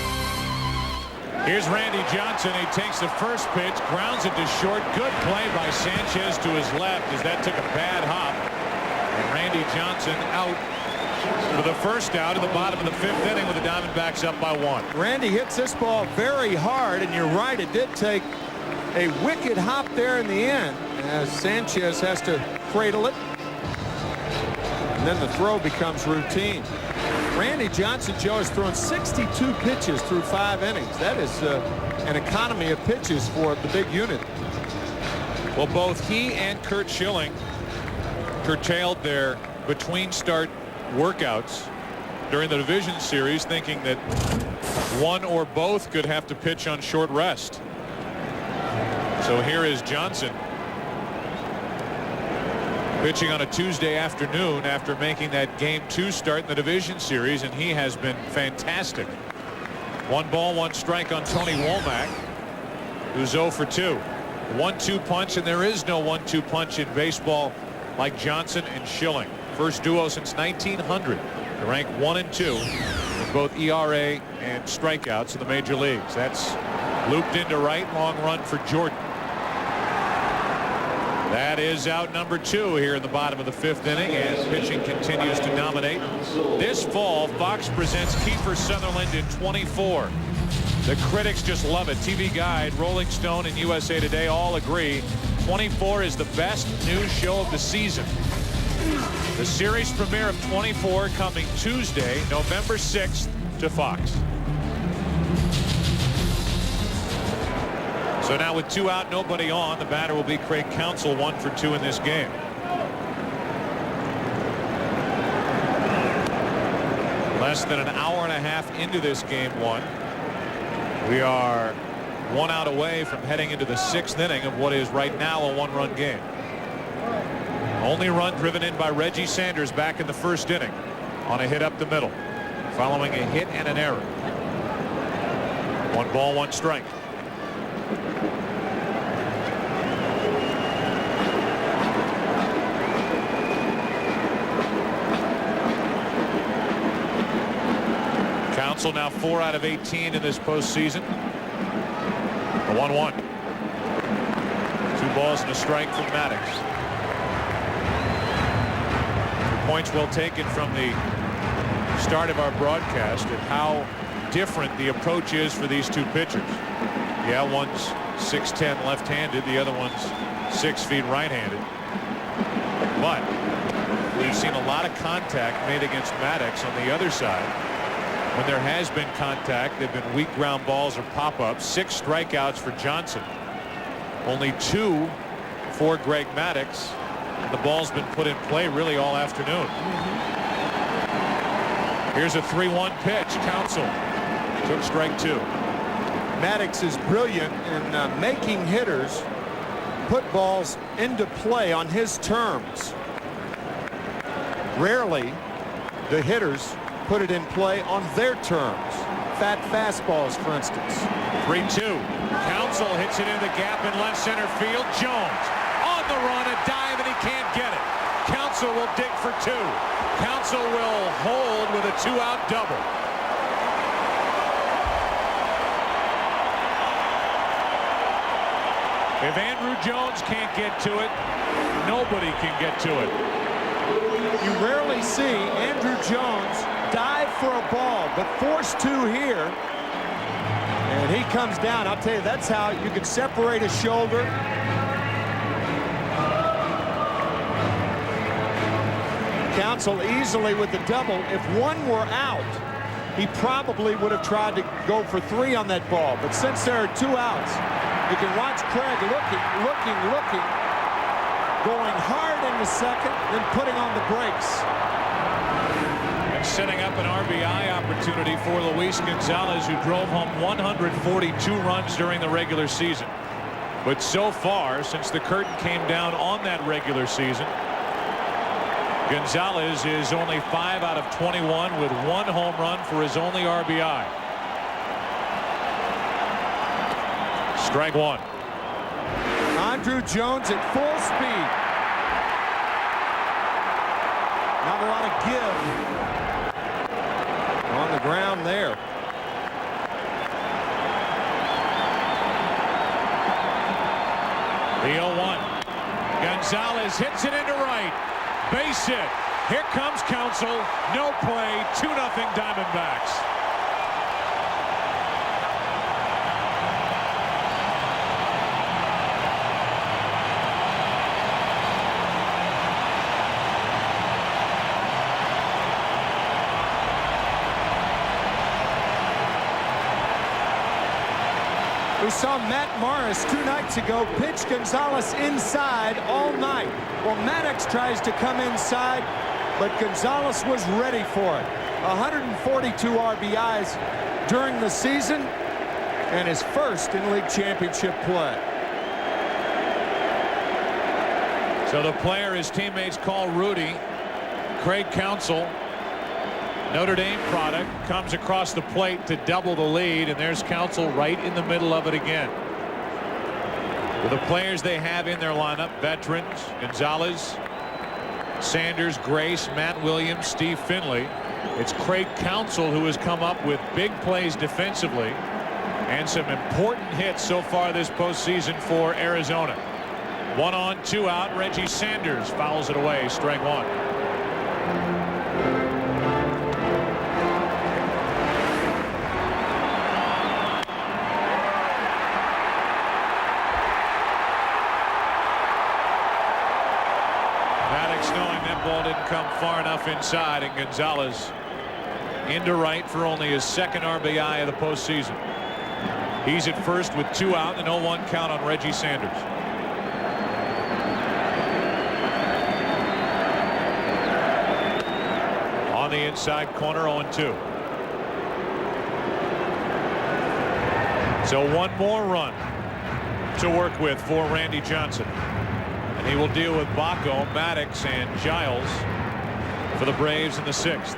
Here's Randy Johnson. He takes the first pitch, grounds it to short. Good play by Sanchez to his left as that took a bad hop. And Randy Johnson out for the first out in the bottom of the 5th inning with the Diamondbacks up by 1. Randy hits this ball very hard, and you're right, it did take a wicked hop there in the end as Sanchez has to cradle it. And then the throw becomes routine. Randy Johnson, Joe, has thrown 62 pitches through 5 innings. That is an economy of pitches for the big unit. Well, both he and Curt Schilling curtailed their between start workouts during the division series, thinking that one or both could have to pitch on short rest. So here is Johnson pitching on a Tuesday afternoon after making that Game 2 start in the division series, and he has been fantastic. 1 ball, 1 strike on Tony Womack, who's 0 for 2. 1-2 punch, and there is no 1-2 punch in baseball like Johnson and Schilling. First duo since 1900 to rank 1 and 2 in both ERA and strikeouts in the major leagues. That's looped into right, long run for Jordan. That is out number 2 here in the bottom of the 5th inning as pitching continues to dominate. This fall, Fox presents Kiefer Sutherland in 24. The critics just love it. TV Guide, Rolling Stone, and USA Today all agree 24 is the best news show of the season. The series premiere of 24 coming Tuesday, November 6th to Fox. So now with 2 out, nobody on, the batter will be Craig Counsell, 1 for 2 in this game. Less than an hour and a half into this game 1. We are 1 out away from heading into the 6th inning of what is right now a 1-run game. Only run driven in by Reggie Sanders back in the 1st inning on a hit up the middle, following a hit and an error. 1 ball, 1 strike. Counsell now 4 out of 18 in this postseason. The 1-1. 2 balls and a strike from Maddux. Points well taken from the start of our broadcast at how different the approach is for these 2 pitchers. Yeah, one's 6'10" left-handed, the other one's 6 feet right-handed. But we've seen a lot of contact made against Maddux on the other side. When there has been contact, they've been weak ground balls or pop-ups. 6 strikeouts for Johnson. Only 2 for Greg Maddux. And the ball's been put in play really all afternoon. Here's a 3-1 pitch. Counsell took strike 2. Maddux is brilliant in making hitters put balls into play on his terms. Rarely the hitters put it in play on their terms. Fat fastballs, for instance. 3-2. Counsell hits it in the gap in left center field. Jones on the run, a dive, and he can't get it. Counsell will dig for 2. Counsell will hold with a 2-out double. If Andrew Jones can't get to it, nobody can get to it. You rarely see Andrew Jones dive for a ball, but forced to here. And he comes down. I'll tell you, that's how you can separate a shoulder. Counsell easily with the double. If one were out, he probably would have tried to go for 3 on that ball. But since there are 2 outs, you can watch Craig looking, going hard in the second, then putting on the brakes. And setting up an RBI opportunity for Luis Gonzalez, who drove home 142 runs during the regular season. But so far, since the curtain came down on that regular season, Gonzalez is only 5 out of 21 with 1 home run for his only RBI. Strike 1. Andrew Jones at full speed. Not a lot of give on the ground there. The 0-1. Gonzalez hits it into right. Base hit. Here comes Counsell. No play. 2-0 Diamondbacks. We saw Matt Morris 2 nights ago pitch Gonzalez inside all night. Well, Maddux tries to come inside, but Gonzalez was ready for it. 142 RBIs during the season and his first in league championship play. So the player his teammates call Rudy, Craig Counsell, Notre Dame product, comes across the plate to double the lead, and there's Counsell right in the middle of it again. With the players they have in their lineup, veterans, Gonzalez, Sanders, Grace, Matt Williams, Steve Finley, it's Craig Counsell who has come up with big plays defensively and some important hits so far this postseason for Arizona. 1 on, 2 out. Reggie Sanders fouls it away. Strike 1. Knowing that ball didn't come far enough inside, and Gonzalez into right for only his 2nd RBI of the postseason. He's at first with 2 out and 0-1 count on Reggie Sanders. On the inside corner, 0-2. So one more run to work with for Randy Johnson. And he will deal with Baco, Maddux, and Giles for the Braves in the 6th.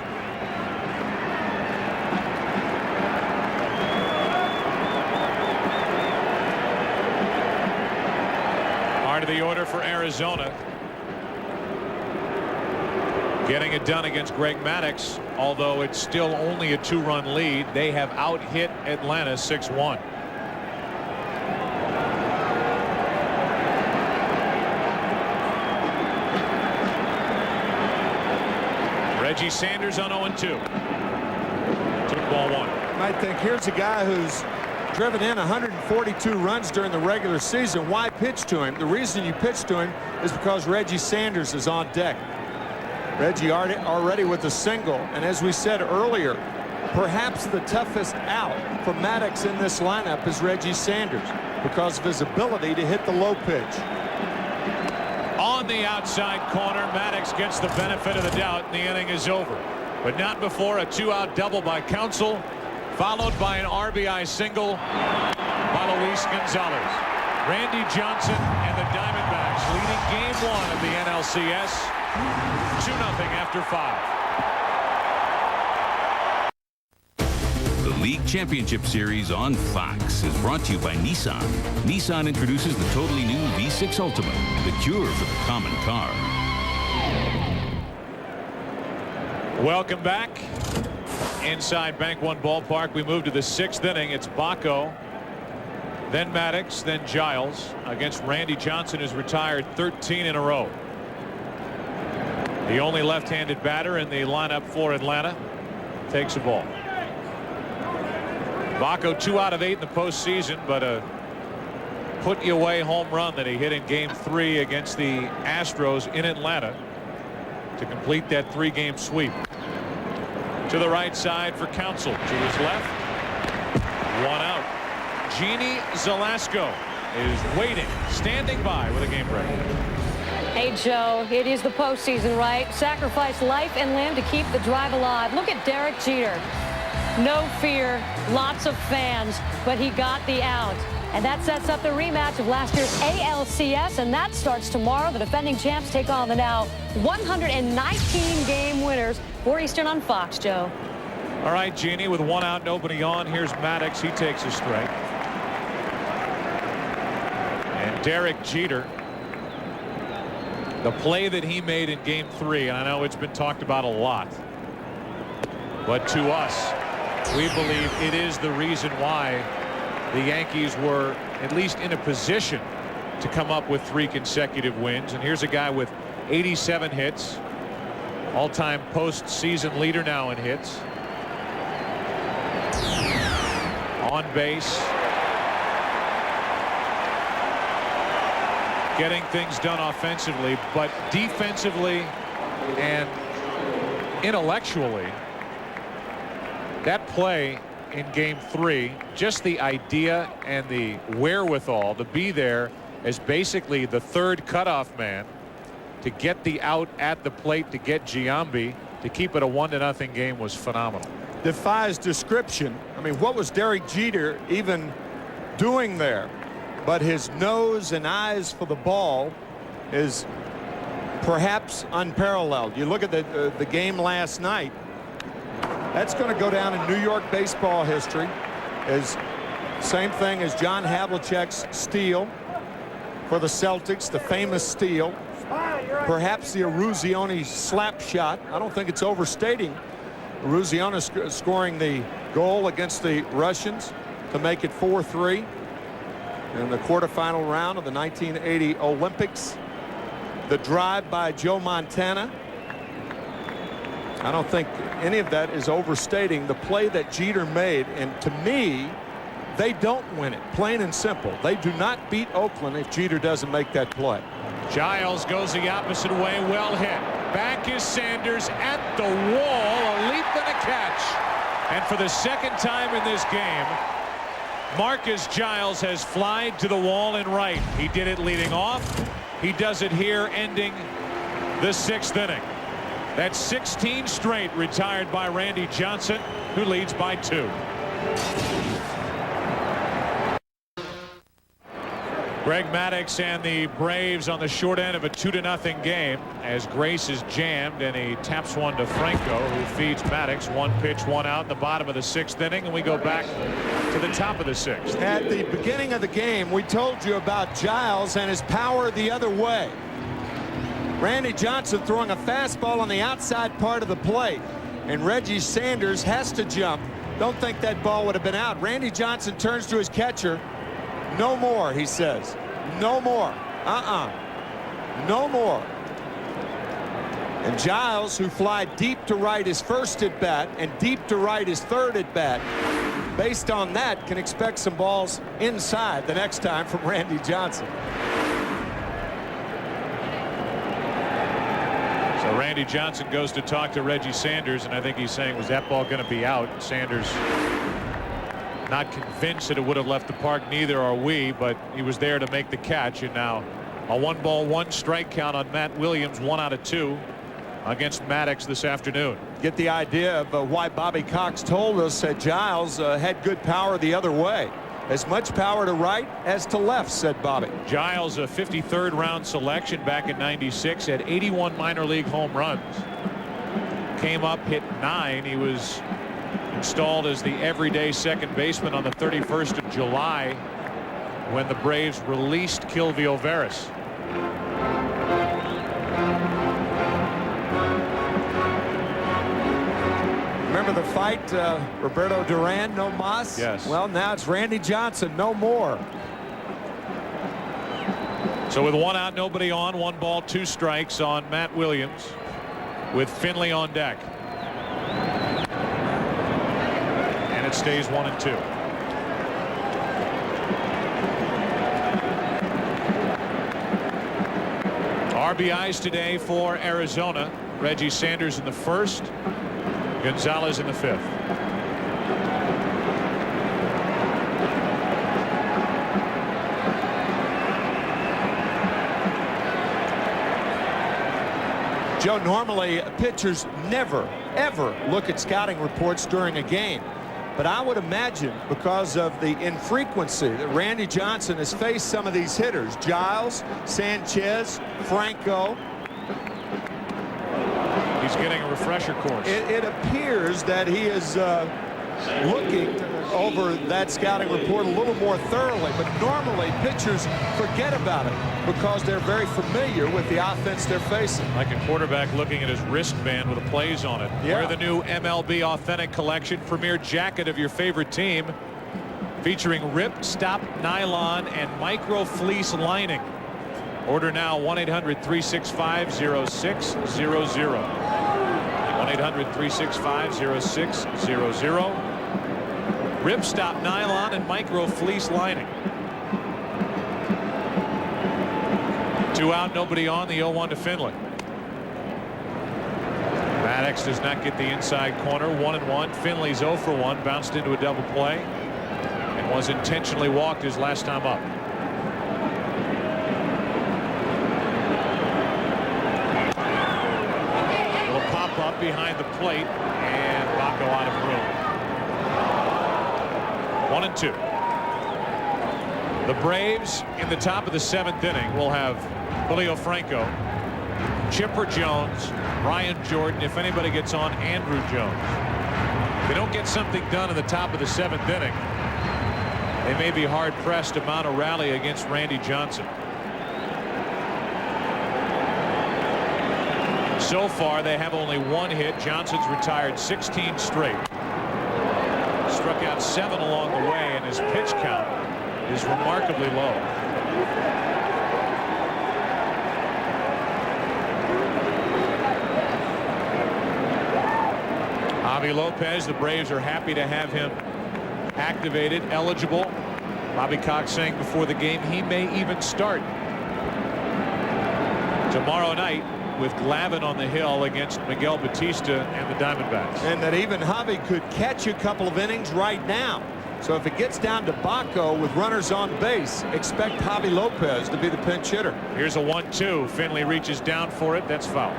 Heart of the order for Arizona. Getting it done against Greg Maddux, although it's still only a 2-run lead. They have out-hit Atlanta 6-1. Reggie Sanders on 0-2. Took ball 1. I think here's a guy who's driven in 142 runs during the regular season. Why pitch to him? The reason you pitch to him is because Reggie Sanders is on deck. Reggie already with a single, and as we said earlier, perhaps the toughest out for Maddux in this lineup is Reggie Sanders because of his ability to hit the low pitch. On the outside corner, Maddux gets the benefit of the doubt, and the inning is over. But not before a 2-out double by Counsell, followed by an RBI single by Luis Gonzalez. Randy Johnson and the Diamondbacks leading game 1 of the NLCS 2-0 after 5. The League Championship Series on Fox is brought to you by Nissan. Nissan introduces the totally new V6 Ultimate, the cure for the common car. Welcome back inside Bank One Ballpark. We move to the 6th inning. It's Baco, then Maddux, then Giles against Randy Johnson, who's retired 13 in a row. The only left-handed batter in the lineup for Atlanta takes a ball. Baco 2 out of 8 in the postseason, but a put-you-away home run that he hit in Game 3 against the Astros in Atlanta to complete that 3-game sweep. To the right side for Counsell. To his left, 1 out. Jeannie Velasco is waiting, standing by with a game break. Hey, Joe, it is the postseason, right? Sacrifice life and limb to keep the drive alive. Look at Derek Jeter. No fear, lots of fans, but he got the out. And that sets up the rematch of last year's ALCS, and that starts tomorrow. The defending champs take on the now 119-game winners. 4 Eastern on Fox, Joe. All right, Jeannie, with 1 out, nobody on. Here's Maddux. He takes a strike. And Derek Jeter, the play that he made in Game 3, and I know it's been talked about a lot, but to us, we believe it is the reason why the Yankees were at least in a position to come up with 3 consecutive wins. And here's a guy with 87 hits, all-time postseason leader now in hits, on base, getting things done offensively, but defensively and intellectually, that play in Game 3, just the idea and the wherewithal to be there as basically the 3rd cutoff man to get the out at the plate to get Giambi to keep it a 1-0 game was phenomenal. Defies description. I mean, what was Derek Jeter even doing there? But his nose and eyes for the ball is perhaps unparalleled. You look at the game last night. That's going to go down in New York baseball history as same thing as John Havlicek's steal for the Celtics, the famous steal. Perhaps the Eruzione slap shot. I don't think it's overstating Eruzione scoring the goal against the Russians to make it 4-3 in the quarterfinal round of the 1980 Olympics. The drive by Joe Montana. I don't think any of that is overstating the play that Jeter made, and to me, they don't win it, plain and simple. They do not beat Oakland if Jeter doesn't make that play. Giles goes the opposite way, well hit. Back is Sanders at the wall, a leap and a catch. And for the 2nd time in this game, Marcus Giles has flied to the wall in right. He did it leading off. He does it here ending the 6th inning. That's 16 straight retired by Randy Johnson, who leads by 2. Greg Maddux and the Braves on the short end of a 2-0 game as Grace is jammed and he taps one to Franco, who feeds Maddux. 1 pitch, 1 out in the bottom of the 6th inning, and we go back to the top of the 6th. At the beginning of the game, we told you about Giles and his power the other way. Randy Johnson throwing a fastball on the outside part of the plate, and Reggie Sanders has to jump. Don't think that ball would have been out. Randy Johnson turns to his catcher. No more, he says. No more. No more. And Giles, who fly deep to right his first at bat and deep to right his third at bat, based on that, can expect some balls inside the next time from Randy Johnson. So Randy Johnson goes to talk to Reggie Sanders, and I think he's saying, was that ball going to be out? Sanders not convinced that it would have left the park. Neither are we, but he was there to make the catch. And now a 1-ball 1-strike count on Matt Williams, 1 out of 2 against Maddux this afternoon. Get the idea of why Bobby Cox told us that Giles had good power the other way. As much power to right as to left, said Bobby. Giles, a 53rd round selection back in '96, had 81 minor league home runs. Came up, hit 9. He was installed as the everyday second baseman on the 31st of July when the Braves released Kilvio Veras. Remember the fight, Roberto Duran, no mas? Yes. Well, now it's Randy Johnson, no more. So with 1 out, nobody on, 1 ball, 2 strikes on Matt Williams with Finley on deck. And it stays 1-2. RBIs today for Arizona. Reggie Sanders in the 1st. Gonzalez in the 5th. Joe, normally pitchers never, ever look at scouting reports during a game. But I would imagine because of the infrequency that Randy Johnson has faced some of these hitters, Giles, Sanchez, Franco. He's getting a refresher course. It appears that he is looking over that scouting report a little more thoroughly, but normally pitchers forget about it because they're very familiar with the offense they're facing. Like a quarterback looking at his wristband with the plays on it. Yeah. Wear the new MLB Authentic Collection premier jacket of your favorite team, featuring rip stop nylon and micro fleece lining. Order now, 1-800-365-0600. 1-800-365-0600. Ripstop nylon and micro fleece lining. 2 out, nobody on, the 0-1 to Finley. Maddux does not get the inside corner. 1-1. Finley's 0 for 1, bounced into a double play and was intentionally walked his last time up. Up behind the plate, and Baco out of room. 1-2. The Braves in the top of the 7th inning will have Julio Franco, Chipper Jones, Ryan Jordan. If anybody gets on, Andrew Jones. If they don't get something done in the top of the 7th inning, they may be hard pressed to mount a rally against Randy Johnson. So far, they have only 1 hit. Johnson's retired 16 straight. Struck out 7 along the way, and his pitch count is remarkably low. Javi Lopez, the Braves are happy to have him activated, eligible. Bobby Cox saying before the game he may even start tomorrow night with Glavine on the hill against Miguel Batista and the Diamondbacks. And that even Javi could catch a couple of innings right now. So if it gets down to Baco with runners on base, expect Javi Lopez to be the pinch hitter. Here's a 1-2. Finley reaches down for it. That's foul.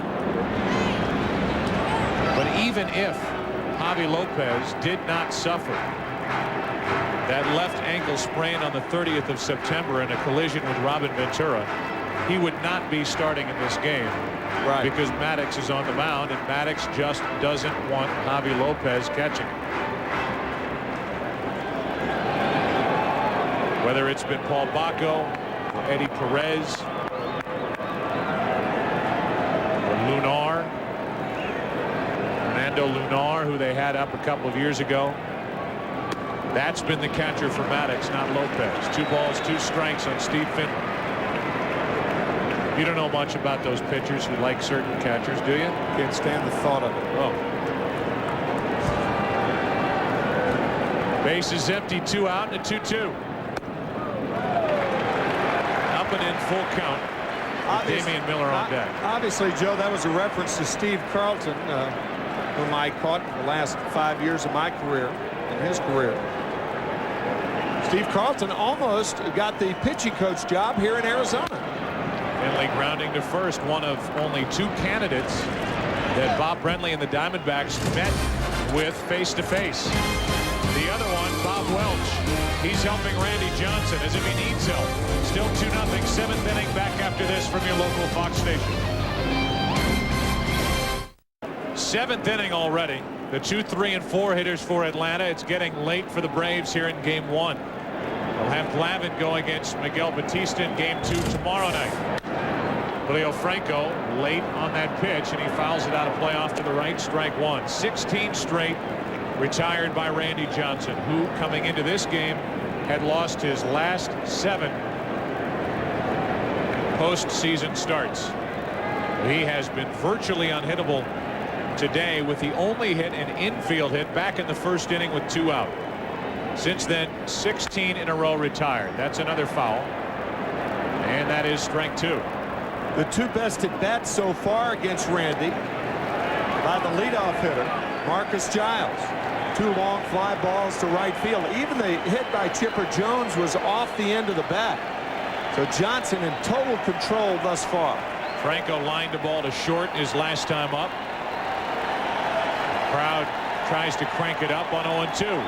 But even if Javi Lopez did not suffer that left ankle sprain on the 30th of September in a collision with Robin Ventura, he would not be starting in this game. Right. Because Maddux is on the mound, and Maddux just doesn't want Javi Lopez catching. Whether it's been Paul Baco, Eddie Perez, or Lunar, Fernando Lunar, who they had up a couple of years ago, that's been the catcher for Maddux, not Lopez. 2 balls, 2 strikes on Steve Finley. You don't know much about those pitchers who like certain catchers, do you? Can't stand the thought of it. Oh. Base is empty, 2 out, and a 2-2. Up and in, full count. Damian Miller on deck. Obviously, Joe, that was a reference to Steve Carlton, whom I caught in the last 5 years of my career, in his career. Steve Carlton almost got the pitching coach job here in Arizona. Finley grounding to first, one of only 2 candidates that Bob Brenly and the Diamondbacks met with face-to-face. The other one, Bob Welch. He's helping Randy Johnson as if he needs help. Still 2-0, 7th inning. Back after this from your local Fox station. 7th inning already. The 2, 3, and 4 hitters for Atlanta. It's getting late for the Braves here in Game 1. They'll have Glavine go against Miguel Batista in Game 2 tomorrow night. Julio Franco late on that pitch, and he fouls it out of play off to the right. Strike 1. 16 straight retired by Randy Johnson, who coming into this game had lost his last 7 postseason starts. He has been virtually unhittable today with the only hit, an infield hit, back in the first inning with 2 out. Since then, 16 in a row retired. That's another foul, and that is strike 2. The 2 best at bats so far against Randy by the leadoff hitter, Marcus Giles. 2 long fly balls to right field. Even the hit by Chipper Jones was off the end of the bat. So Johnson in total control thus far. Franco lined the ball to short his last time up. Crowd tries to crank it up on 0-2.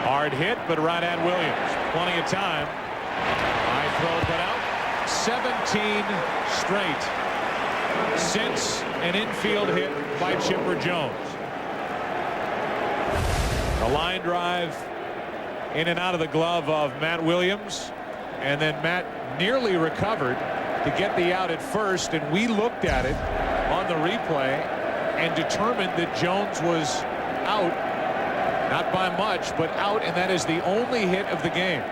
Hard hit, but right at Williams. Plenty of time. High throw, but out. 17 straight since an infield hit by Chipper Jones. A line drive in and out of the glove of Matt Williams, and then Matt nearly recovered to get the out at first, and we looked at it on the replay and determined that Jones was out, not by much, but out, and that is the only hit of the game.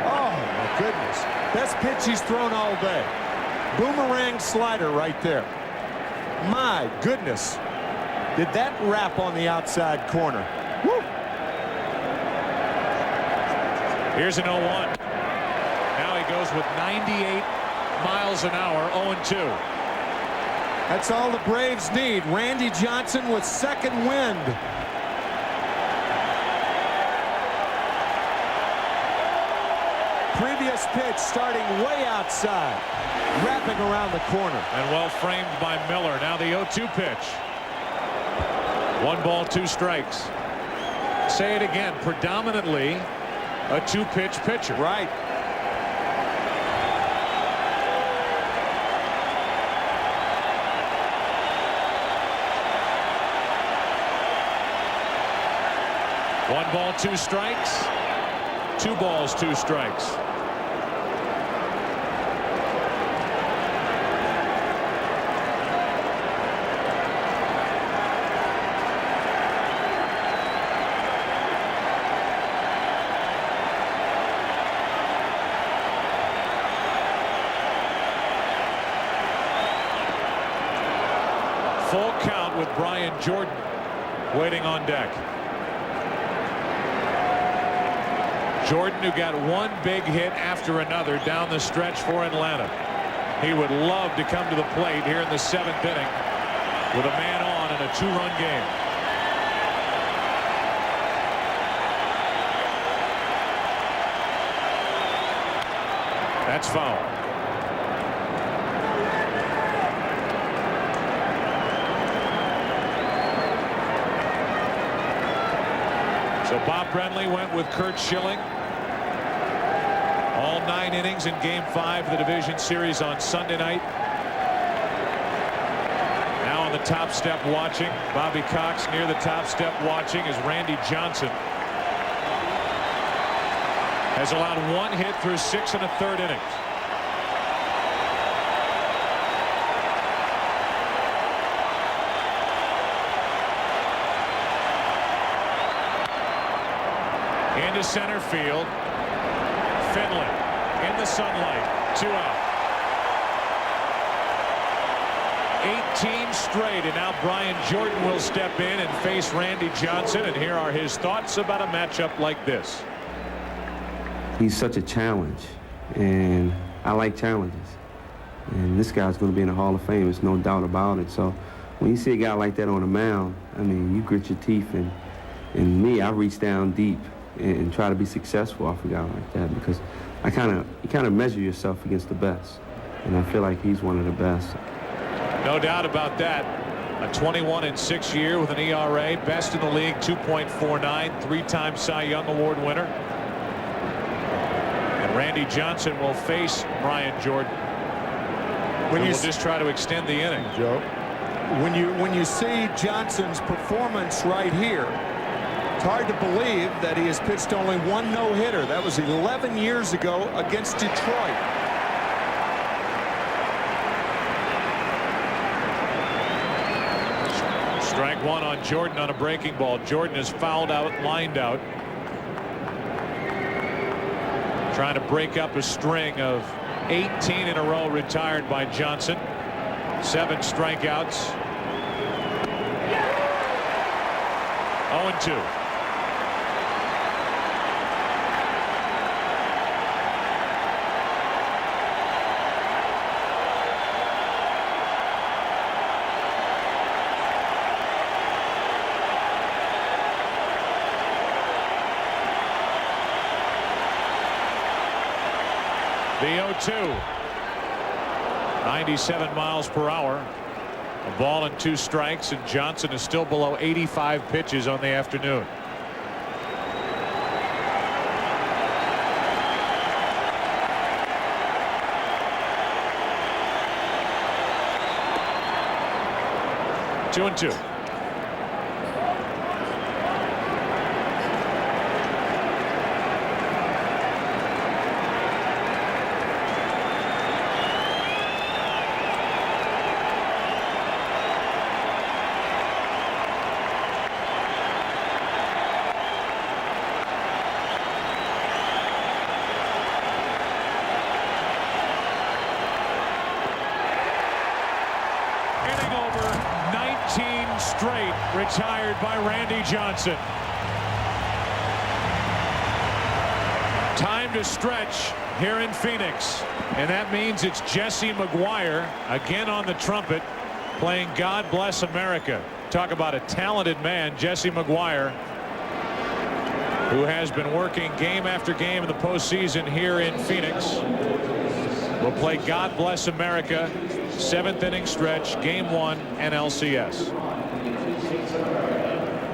Oh my goodness, best pitch he's thrown all day. Boomerang slider right there. My goodness, did that wrap on the outside corner. Woo. Here's an 0-1. Now he goes with 98 miles an hour, 0-2. That's all the Braves need. Randy Johnson with second wind. Previous pitch starting way outside, wrapping around the corner. And well framed by Miller. Now the 0-2 pitch. 1 ball, 2 strikes. Say it again, predominantly a 2-pitch pitcher. Right. One ball, 2 strikes. 2 balls, 2 strikes. Full count with Brian Jordan waiting on deck. Jordan, who got 1 big hit after another down the stretch for Atlanta. He would love to come to the plate here in the 7th inning with a man on in a 2-run game. That's foul. So Bob Brenly went with Curt Schilling. All 9 innings in Game 5 of the division series on Sunday night. Now on the top step watching, Bobby Cox near the top step watching is Randy Johnson. Has allowed 1 hit through 6 1/3 innings. Into center field. Finley in the sunlight. 2 out. 18 straight, and now Brian Jordan will step in and face Randy Johnson, and here are his thoughts about a matchup like this. He's such a challenge, and I like challenges. And this guy's going to be in the Hall of Fame, there's no doubt about it. So when you see a guy like that on the mound, I mean, you grit your teeth, and me, I reach down deep and try to be successful off a guy like that, because you kind of measure yourself against the best, and I feel like he's one of the best. No doubt about that. A 21-6 year with an ERA, best in the league, 2.49, 3-time Cy Young Award winner. And Randy Johnson will face Brian Jordan. When you will just try to extend the inning. Joe, when you see Johnson's performance right here, it's hard to believe that he has pitched only 1 no-hitter. That was 11 years ago against Detroit. Strike 1 on Jordan on a breaking ball. Jordan is fouled out, lined out. Trying to break up a string of 18 in a row retired by Johnson. 7 strikeouts. 0-2. The 0-2. 97 miles per hour. A ball and 2 strikes, and Johnson is still below 85 pitches on the afternoon. Two and 2. Straight retired by Randy Johnson. Time to stretch here in Phoenix, and that means it's Jesse McGuire again on the trumpet playing God Bless America. Talk about a talented man, Jesse McGuire, who has been working game after game in the postseason here in Phoenix. Will play God Bless America, 7th inning stretch, Game 1 NLCS.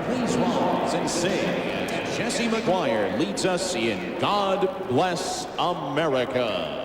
Please rise and sing. Jesse McGuire leads us in God Bless America.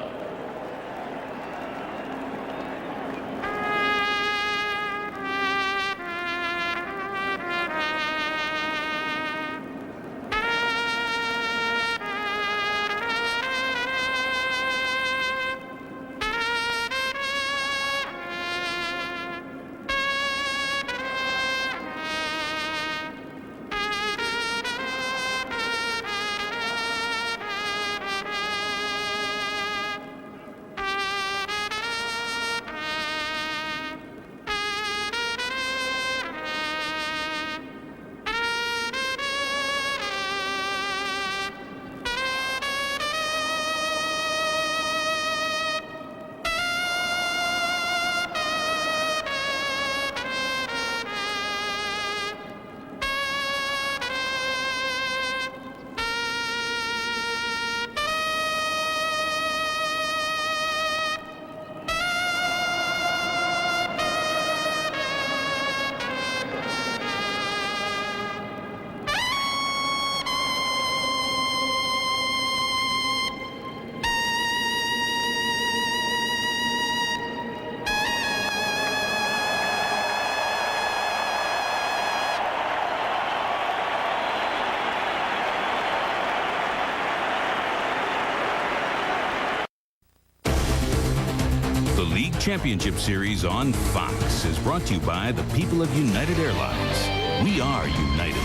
League Championship Series on Fox is brought to you by the people of United Airlines. We are united.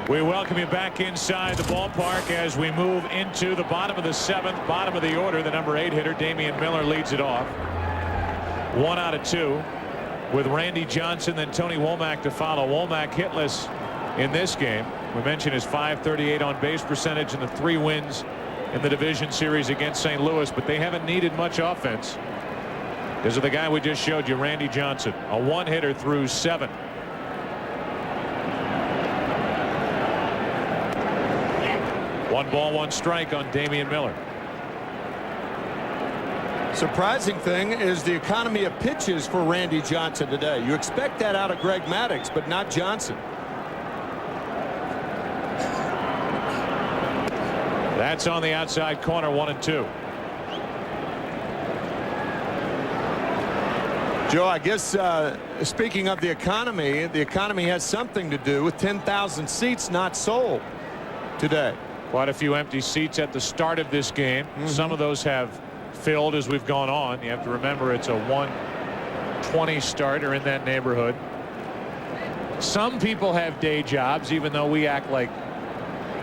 We welcome you back inside the ballpark as we move into the bottom of the 7th, bottom of the order. The number 8 hitter, Damian Miller, leads it off. 1 out of 2 with Randy Johnson, then Tony Womack to follow. Womack hitless in this game. We mentioned his .538 on base percentage and the 3 wins in the division series against St. Louis, but they haven't needed much offense because of the guy we just showed you, Randy Johnson, a 1-hitter through 7. One ball, 1 strike on Damian Miller. Surprising thing is the economy of pitches for Randy Johnson today. You expect that out of Greg Maddux, but not Johnson. That's on the outside corner, 1-2. Joe, I guess speaking of the economy has something to do with 10,000 seats not sold today. Quite a few empty seats at the start of this game. Some of those have filled as we've gone on. You have to remember it's a 1:20 start or in that neighborhood. Some people have day jobs, even though we act like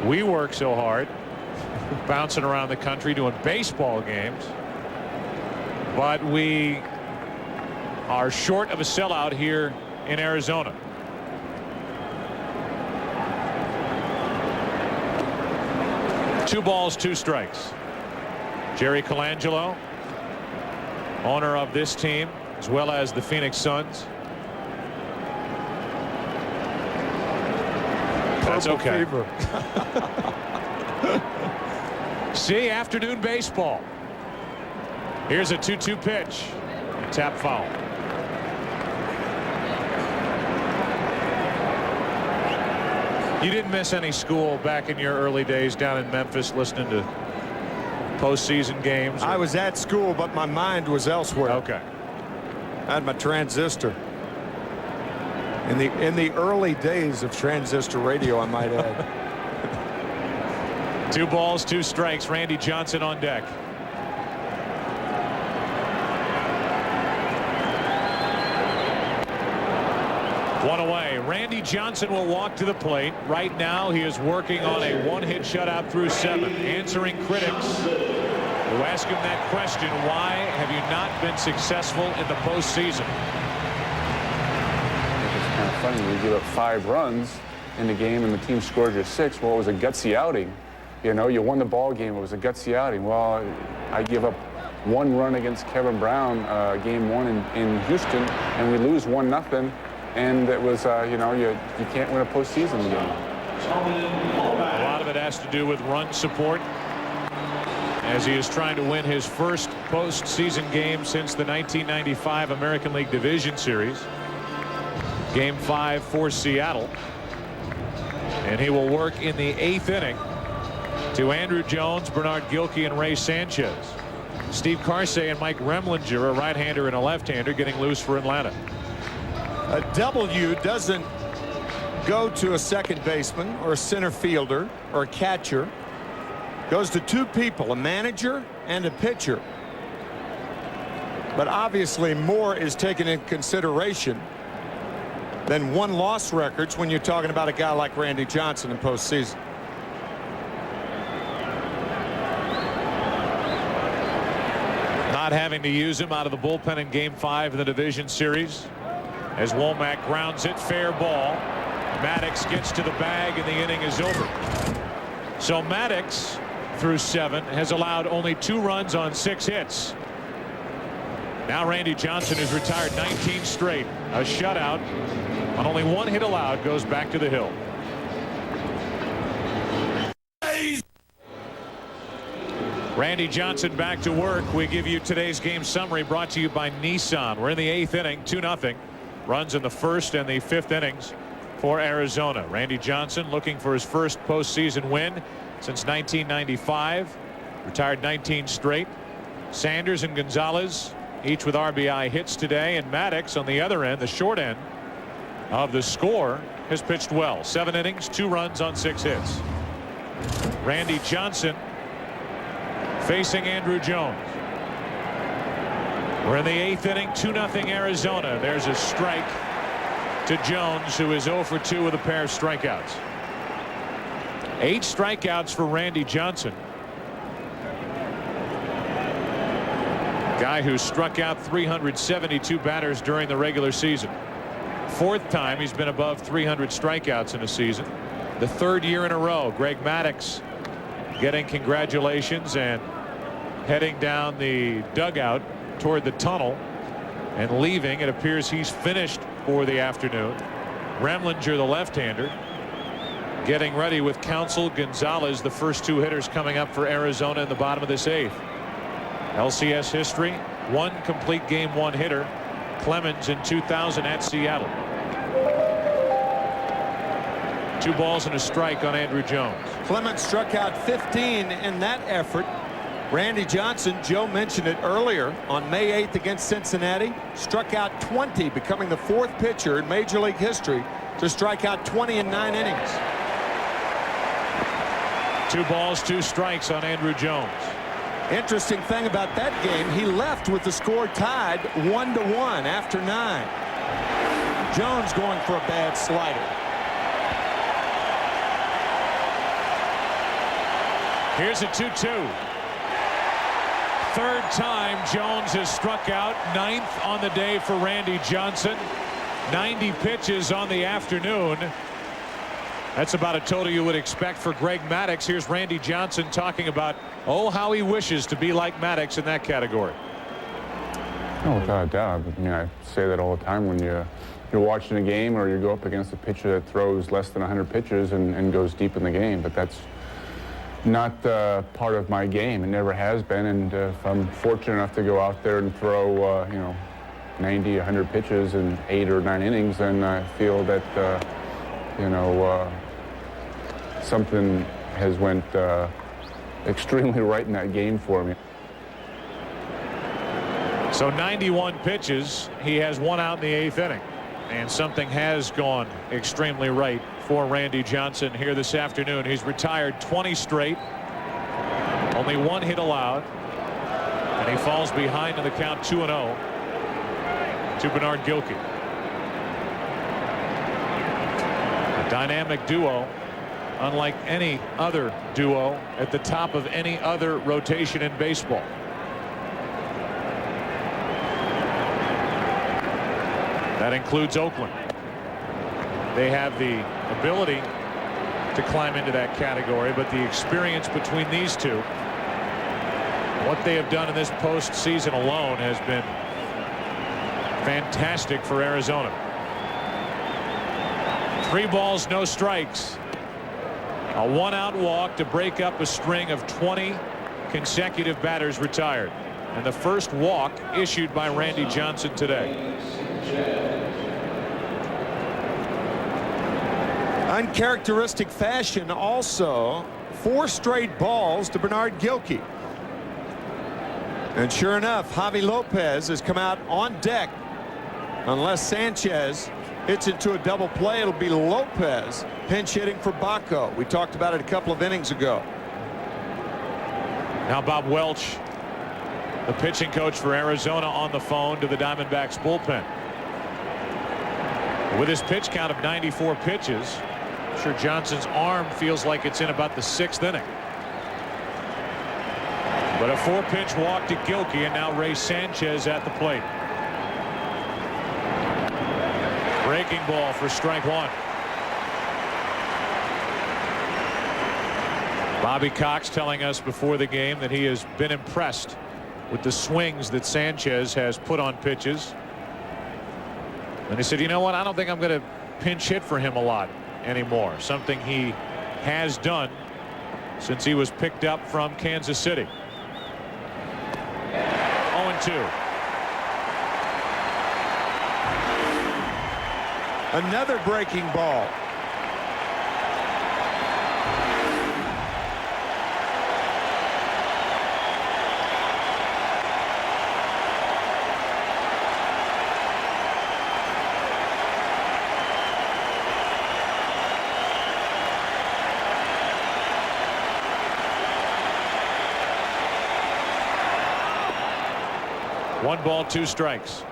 we work so hard bouncing around the country doing baseball games. But we are short of a sellout here in Arizona. Two balls, 2 strikes. Jerry Colangelo, owner of this team, as well as the Phoenix Suns. That's okay. See, afternoon baseball. Here's a 2-2 pitch. Tap foul. You didn't miss any school back in your early days down in Memphis listening to postseason games? I was at school, but my mind was elsewhere. Okay. I had my transistor. In the early days of transistor radio, I might add. 2 balls, 2 strikes. Randy Johnson on deck. One away. Randy Johnson will walk to the plate. Right now he is working on a 1-hit shutout through 7. Answering critics who ask him that question, why have you not been successful in the postseason? It's kind of funny. You give up 5 runs in the game and the team scores you 6. Well, it was a gutsy outing. You know, you won the ball game. It was a gutsy outing. Well, I give up 1 run against Kevin Brown, game 1 in Houston, and we lose 1-0. And it was, you know, you can't win a postseason game. A lot of it has to do with run support, as he is trying to win his first postseason game since the 1995 American League Division Series. Game 5 for Seattle. And he will work in the 8th inning to Andrew Jones, Bernard Gilkey, and Ray Sanchez. Steve Carsey and Mike Remlinger, a right-hander and a left-hander, getting loose for Atlanta. A W doesn't go to a second baseman or a center fielder or a catcher. Goes to 2 people, a manager and a pitcher. But obviously more is taken into consideration than 1-loss records when you're talking about a guy like Randy Johnson in postseason. Not having to use him out of the bullpen in game 5 of the division series. As Womack grounds it, fair ball. Maddux gets to the bag and the inning is over. So Maddux through 7 has allowed only 2 runs on 6 hits. Now Randy Johnson, who's retired 19 straight, a shutout on only 1 hit allowed, goes back to the hill. Randy Johnson back to work. We give you today's game summary brought to you by Nissan. We're in the 8th inning, 2-0. Runs in the 1st and the 5th innings for Arizona. Randy Johnson looking for his first postseason win since 1995. Retired 19 straight. Sanders and Gonzalez each with RBI hits today. And Maddux on the other end, the short end of the score, has pitched well. 7 innings, 2 runs on 6 hits. Randy Johnson facing Andrew Jones. We're in the 8th inning, 2-0 Arizona. There's a strike to Jones, who is 0 for 2 with a pair of strikeouts. 8 strikeouts for Randy Johnson. Guy who struck out 372 batters during the regular season. 4th time he's been above 300 strikeouts in a season. The 3rd year in a row. Greg Maddux getting congratulations and heading down the dugout toward the tunnel and leaving. It appears he's finished for the afternoon. Remlinger, the left-hander, getting ready with Counsell, Gonzalez, the first 2 hitters coming up for Arizona in the bottom of this 8th. LCS history, 1 complete game 1 hitter, Clemens in 2000 at Seattle. 2 balls and a strike on Andrew Jones. Clemens struck out 15 in that effort. Randy Johnson, Joe mentioned it earlier, on May 8th against Cincinnati, struck out 20, becoming the 4th pitcher in Major League history to strike out 20 in 9 innings. 2 balls, 2 strikes on Andrew Jones. Interesting thing about that game, he left with the score tied 1-1 after 9. Jones going for a bad slider. Here's a 2-2. 3rd time Jones has struck out, 9th on the day for Randy Johnson. 90 pitches on the afternoon. That's about a total you would expect for Greg Maddux. Here's Randy Johnson talking about, oh, how he wishes to be like Maddux in that category. Oh, without a doubt. I mean, I say that all the time when you're watching a game or you go up against a pitcher that throws less than 100 pitches and goes deep in the game. But that's not part of my game. It never has been. And if I'm fortunate enough to go out there and throw, 90, 100 pitches in 8 or 9 innings, then I feel that, something has went extremely right in that game for me. So 91 pitches. He has 1 out in the 8th inning. And something has gone extremely right for Randy Johnson here this afternoon. He's retired 20 straight. Only 1 hit allowed. And he falls behind in the count 2-0 to Bernard Gilkey. A dynamic duo, unlike any other duo at the top of any other rotation in baseball. That includes Oakland. They have the ability to climb into that category, but the experience between these two, what they have done in this postseason alone, has been fantastic for Arizona. 3 balls, no strikes. A 1-out walk to break up a string of 20 consecutive batters retired. And the first walk issued by Randy Johnson today. Uncharacteristic fashion also, 4 straight balls to Bernard Gilkey. And sure enough, Javi Lopez has come out on deck. Unless Sanchez hits into a double play, it'll be Lopez pinch hitting for Baco. We talked about it a couple of innings ago. Now Bob Welch, the pitching coach for Arizona, on the phone to the Diamondbacks bullpen. With his pitch count of 94 pitches, I'm sure Johnson's arm feels like it's in about the 6th inning. But a 4-pitch walk to Gilkey, and now Ray Sanchez at the plate. Breaking ball for strike 1. Bobby Cox telling us before the game that he has been impressed with the swings that Sanchez has put on pitches. And he said, you know what, I don't think I'm going to pinch hit for him a lot anymore. Something he has done since he was picked up from Kansas City. 0-2. Another breaking ball. 1 ball, 2 strikes.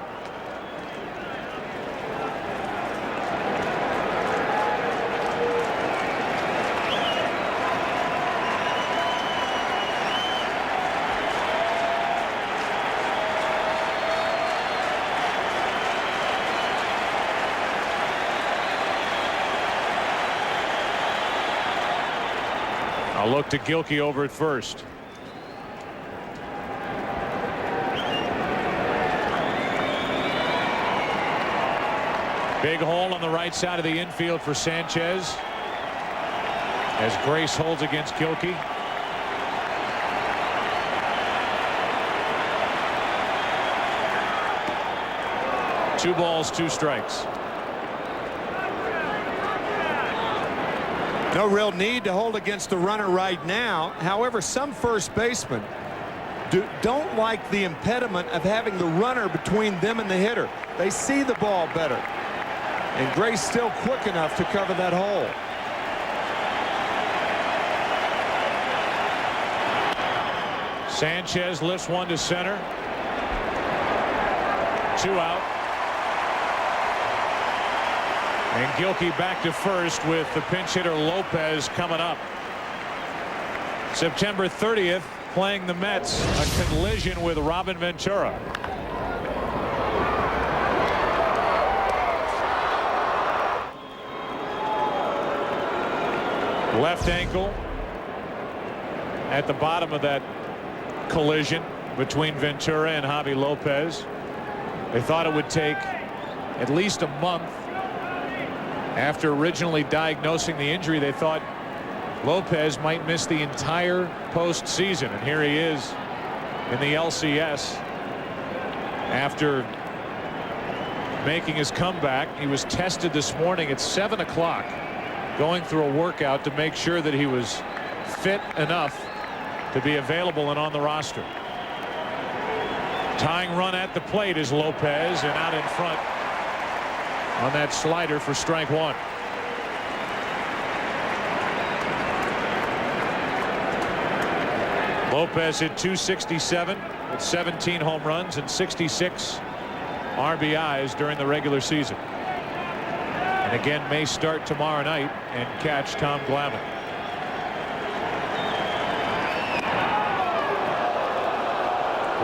I'll look to Gilkey over at first. Big hole on the right side of the infield for Sanchez as Grace holds against Gilkey. Two balls, 2 strikes. No real need to hold against the runner right now. However, some first basemen don't like the impediment of having the runner between them and the hitter. They see the ball better. And Gray's still quick enough to cover that hole. Sanchez lifts one to center. 2 out. And Gilkey back to first with the pinch hitter Lopez coming up. September 30th, playing the Mets, a collision with Robin Ventura. Left ankle at the bottom of that collision between Ventura and Javi Lopez. They thought it would take at least a month. After originally diagnosing the injury, they thought Lopez might miss the entire postseason, and here he is in the LCS after making his comeback. He was tested this morning at 7 o'clock, going through a workout to make sure that he was fit enough to be available and on the roster. Tying run at the plate is Lopez, and out in front on that slider for strike 1. Lopez hit .267 with 17 home runs and 66 RBIs during the regular season. And again may start tomorrow night and catch Tom Glavine.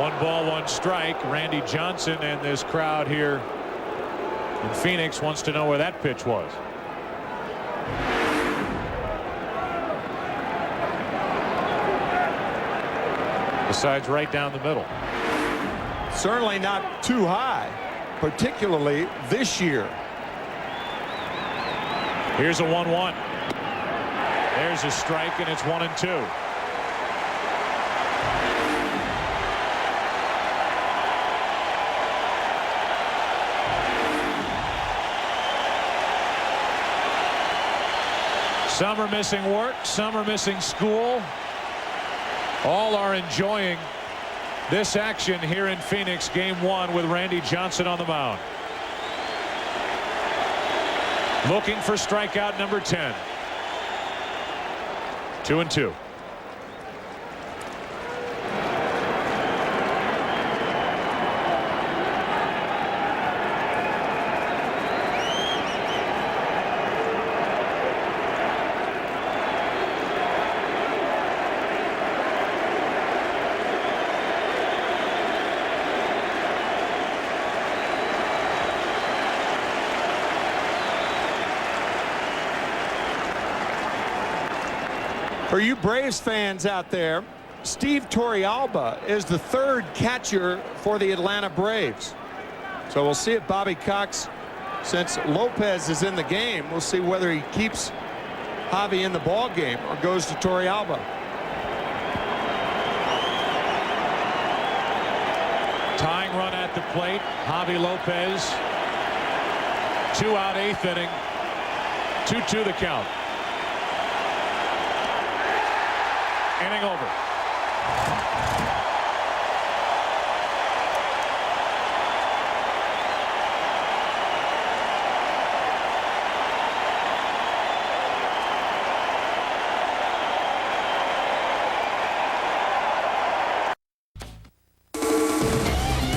One ball, 1 strike. Randy Johnson and this crowd here in Phoenix wants to know where that pitch was. Besides right down the middle. Certainly not too high, particularly this year. Here's a 1-1. There's a strike, and it's 1-2. Some are missing work, some are missing school. All are enjoying this action here in Phoenix, game 1 with Randy Johnson on the mound. Looking for strikeout number 10. 2-2. For you Braves fans out there, Steve Torrealba is the 3rd catcher for the Atlanta Braves. So we'll see if Bobby Cox, since Lopez is in the game, we'll see whether he keeps Javi in the ball game or goes to Torrealba. Tying run at the plate, Javi Lopez. 2 out, 8th inning. 2-2 the count. Inning over.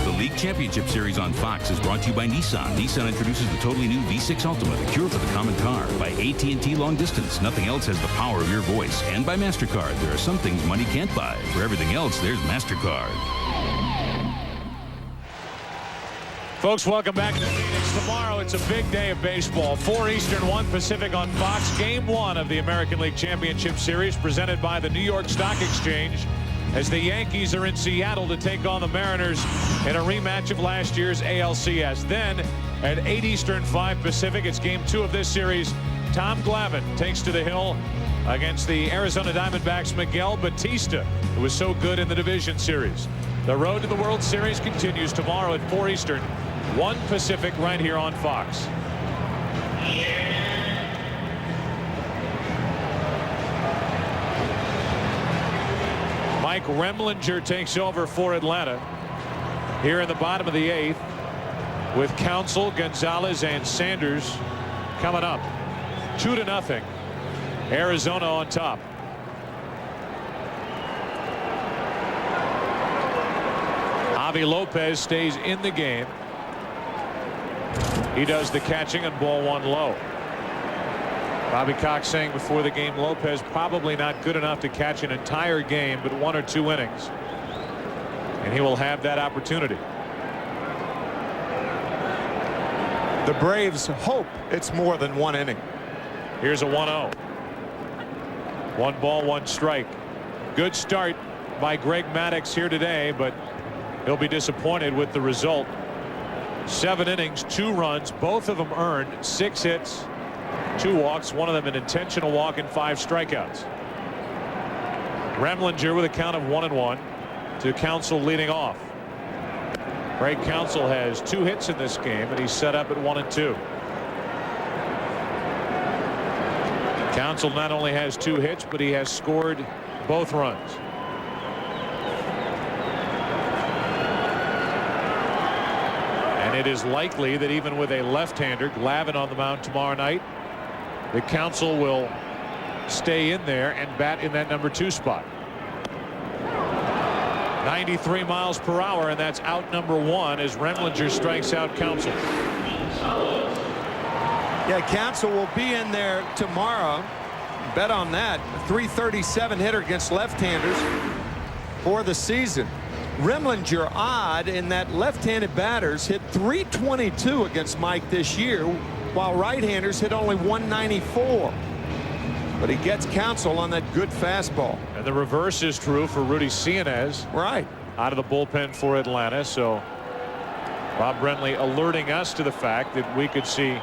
The Championship Series on Fox is brought to you by Nissan. Nissan introduces the totally new V6 Ultima, the cure for the common car. By AT&T Long Distance, nothing else has the power of your voice. And by MasterCard, there are some things money can't buy. For everything else, there's MasterCard. Folks, welcome back to Phoenix. Tomorrow, it's a big day of baseball. 4 Eastern, 1 Pacific on Fox. Game 1 of the American League Championship Series presented by the New York Stock Exchange, as the Yankees are in Seattle to take on the Mariners in a rematch of last year's ALCS. Then at 8 Eastern, 5 Pacific, it's game 2 of this series. Tom Glavine takes to the hill against the Arizona Diamondbacks' Miguel Batista, who was so good in the division series. The road to the World Series continues tomorrow at 4 Eastern, 1 Pacific, right here on Fox. Mike Remlinger takes over for Atlanta here in the bottom of the 8th, with Counsell, Gonzalez, and Sanders coming up. 2-0. Arizona on top. Javi Lopez stays in the game. He does the catching on ball 1 low. Bobby Cox saying before the game, Lopez probably not good enough to catch an entire game, but 1 or 2 innings. And he will have that opportunity. The Braves hope it's more than 1 inning. Here's a 1-0. 1 ball, 1 strike. Good start by Greg Maddux here today, but he'll be disappointed with the result. 7 innings, 2 runs, both of them earned, 6 hits, 2 walks, one of them an intentional walk, and 5 strikeouts. Remlinger with a count of 1-1 to Counsell leading off. Craig Counsell has 2 hits in this game, and he's set up at 1-2. Counsell not only has 2 hits, but he has scored both runs. And it is likely that even with a left-hander, Glavine on the mound tomorrow night, that Counsell will stay in there and bat in that number 2 spot. 93 miles per hour, and that's out number 1 as Remlinger strikes out Counsell. Yeah, Counsell will be in there tomorrow. Bet on that. A 337 hitter against left-handers for the season. Remlinger odd in that left-handed batters hit 322 against Mike this year, while right-handers hit only 194. But he gets Counsell on that good fastball. And the reverse is true for Rudy Cianez. Right. Out of the bullpen for Atlanta. So Bob Brentley alerting us to the fact that we could see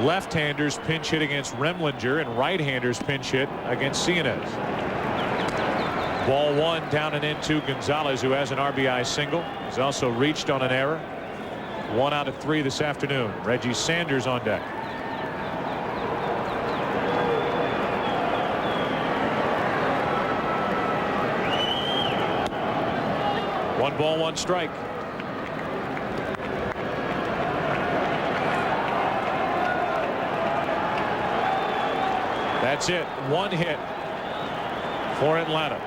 left-handers pinch hit against Remlinger and right-handers pinch hit against Cianez. Ball 1 down and into Gonzalez, who has an RBI single. He's also reached on an error. 1 out of 3 this afternoon. Reggie Sanders on deck. One ball, 1 strike. That's it. 1 hit for Atlanta.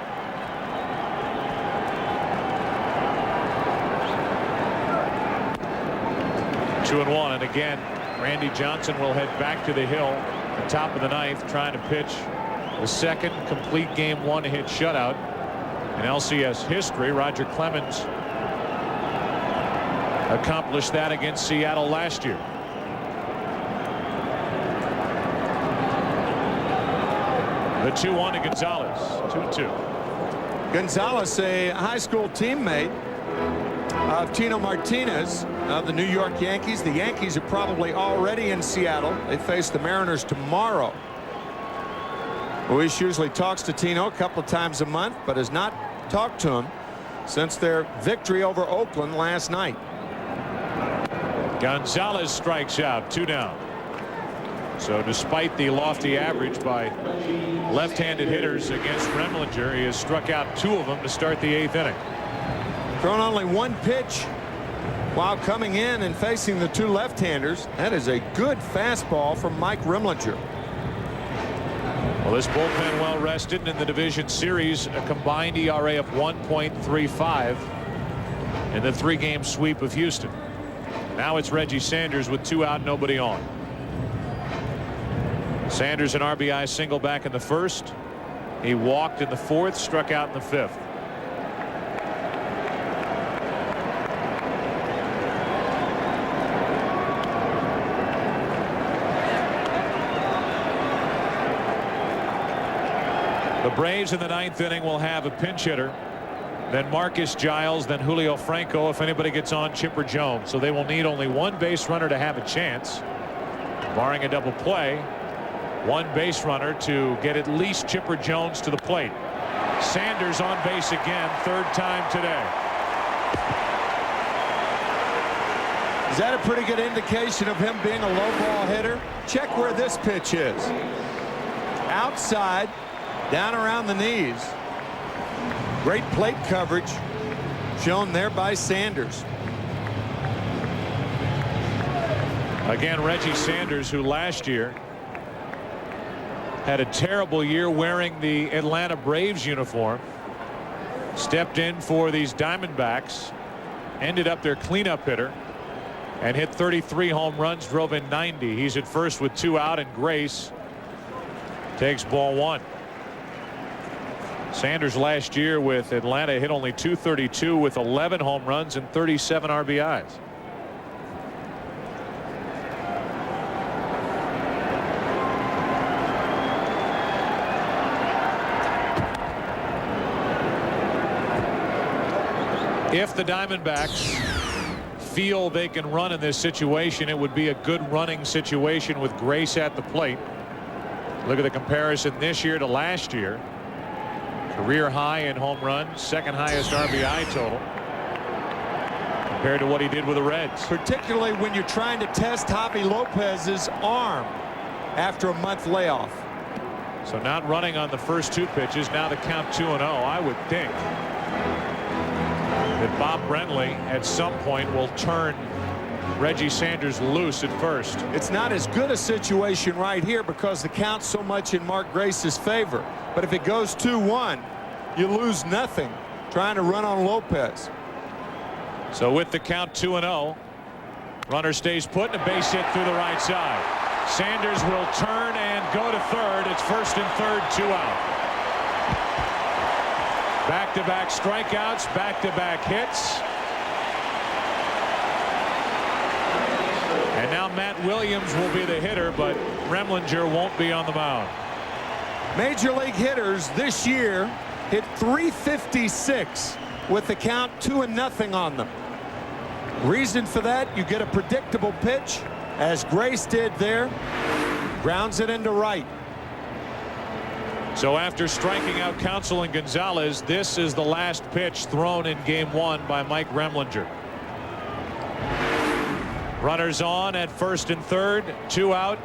Two and 1, and again, Randy Johnson will head back to the hill at the top of the 9th, trying to pitch the second complete game 1-hit shutout in LCS history. Roger Clemens accomplished that against Seattle last year. The 2-1 to Gonzalez. 2-2. Gonzalez, a high school teammate of Tino Martinez of the New York Yankees. The Yankees are probably already in Seattle. They face the Mariners tomorrow. Luis usually talks to Tino a couple of times a month, but has not talked to him since their victory over Oakland last night. Gonzalez strikes out, 2 down. So despite the lofty average by left-handed hitters against Remlinger, he has struck out 2 of them to start the 8th inning. Thrown only 1 pitch while coming in and facing the 2 left-handers. That is a good fastball from Mike Remlinger. Well, this bullpen well rested in the division series, a combined ERA of 1.35. in the 3-game sweep of Houston. Now it's Reggie Sanders with 2 out, nobody on. Sanders an RBI single back in the 1st. He walked in the 4th, struck out in the 5th. The Braves in the 9th inning will have a pinch hitter, then Marcus Giles, then Julio Franco. If anybody gets on, Chipper Jones. So they will need only 1 base runner to have a chance, barring a double play. 1 base runner to get at least Chipper Jones to the plate. Sanders on base again, 3rd time today. Is that a pretty good indication of him being a low ball hitter? Check where this pitch is. Outside, down around the knees. Great plate coverage shown there by Sanders. Again, Reggie Sanders, who last year had a terrible year wearing the Atlanta Braves uniform, stepped in for these Diamondbacks, ended up their cleanup hitter, and hit 33 home runs, drove in 90. He's at first with 2 out, and Grace takes ball 1. Sanders last year with Atlanta hit only .232 with 11 home runs and 37 RBIs. If the Diamondbacks feel they can run in this situation, it would be a good running situation with Grace at the plate. Look at the comparison this year to last year. Career high in home runs, 2nd highest RBI total compared to what he did with the Reds. Particularly when you're trying to test Javi Lopez's arm after a month layoff. So not running on the first 2 pitches. Now the count 2-0. I would think that Bob Brenly at some point will turn Reggie Sanders loose at first. It's not as good a situation right here because the count's so much in Mark Grace's favor. But if it goes 2-1, you lose nothing trying to run on Lopez. So with the count 2-0, runner stays put and a base hit through the right side. Sanders will turn and go to 3rd. It's 1st and 3rd, 2 out. Back-to-back strikeouts, back-to-back hits. And now Matt Williams will be the hitter, but Remlinger won't be on the mound. Major league hitters this year hit .356 with the count 2-0 on them. Reason for that, you get a predictable pitch, as Grace did there. Grounds it into right. So after striking out Counsell and Gonzalez, this is the last pitch thrown in game 1 by Mike Remlinger. Runners on at 1st and 3rd, 2 out.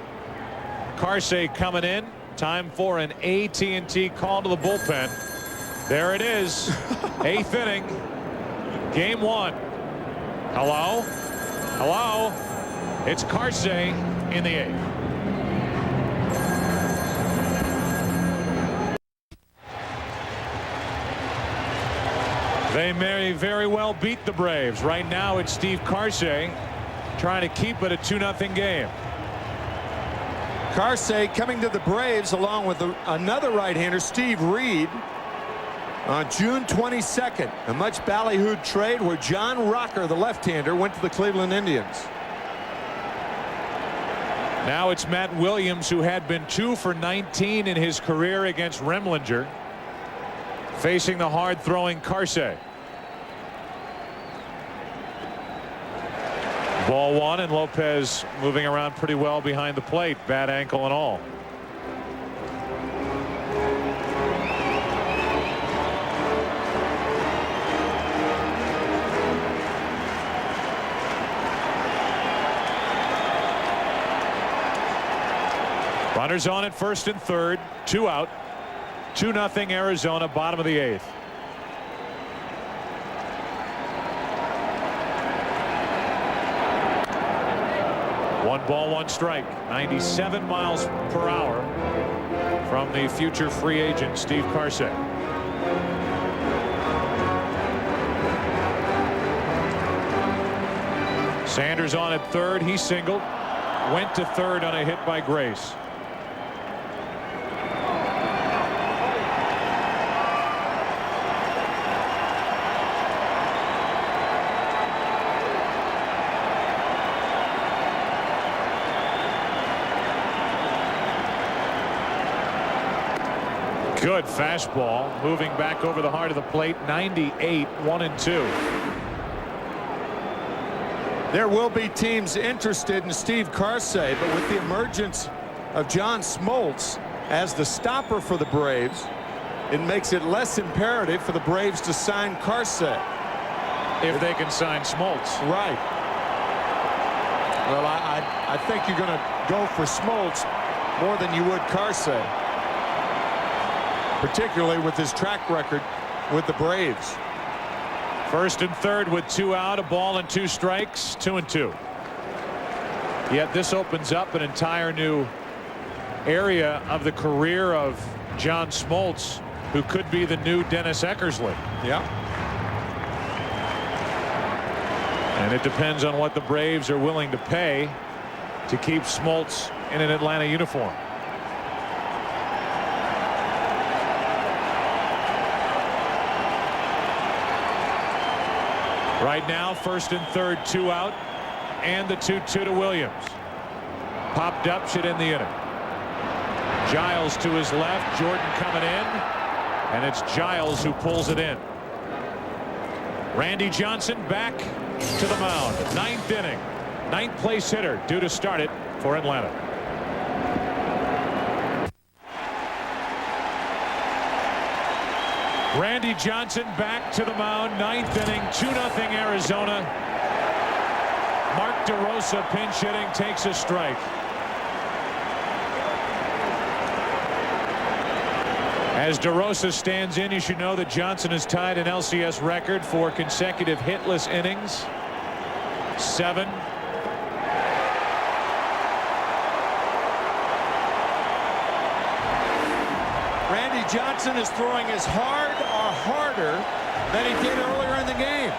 Carsey coming in. Time for an AT&T call to the bullpen. There it is. 8th inning. Game 1. Hello? Hello? It's Carsey in the 8th. They may very well beat the Braves. Right now it's Steve Carsey trying to keep it a 2-0 game. Carsey coming to the Braves along with another right-hander, Steve Reed, on June 22nd. A much ballyhooed trade where John Rocker, the left-hander, went to the Cleveland Indians. Now it's Matt Williams, who had been 2 for 19 in his career against Remlinger, facing the hard-throwing Carsey. Ball 1, and Lopez moving around pretty well behind the plate, bad ankle and all. Runners on at 1st and 3rd, 2 out. 2-0 Arizona, bottom of the 8th. One ball, one strike. 97 miles per hour from the future free agent Steve Carsey. Sanders on at third. He singled. Went to third on a hit by Grace. Good fastball, moving back over the heart of the plate. 98, 1-2. There will be teams interested in Steve Karsay, but with the emergence of John Smoltz as the stopper for the Braves, it makes it less imperative for the Braves to sign Karsay. If they can sign Smoltz. Right. Well, I think you're going to go for Smoltz more than you would Karsay, particularly with his track record with the Braves. First and third with 2 out, a ball and 2 strikes, 2-2. Yet this opens up an entire new area of the career of John Smoltz, who could be the new Dennis Eckersley. Yeah. And it depends on what the Braves are willing to pay to keep Smoltz in an Atlanta uniform. Right now, first and third, 2 out, and the 2-2 to Williams. Popped up, should end the inning. Giles to his left, Jordan coming in, and it's Giles who pulls it in. Randy Johnson back to the mound. 9th inning. 9th place hitter due to start it for Atlanta. Randy Johnson back to the mound. 9th inning, 2-0 Arizona. Mark DeRosa pinch hitting, takes a strike. As DeRosa stands in, you should know that Johnson has tied an LCS record for consecutive hitless innings. 7. Randy Johnson is throwing as hard or harder than he did earlier in the game.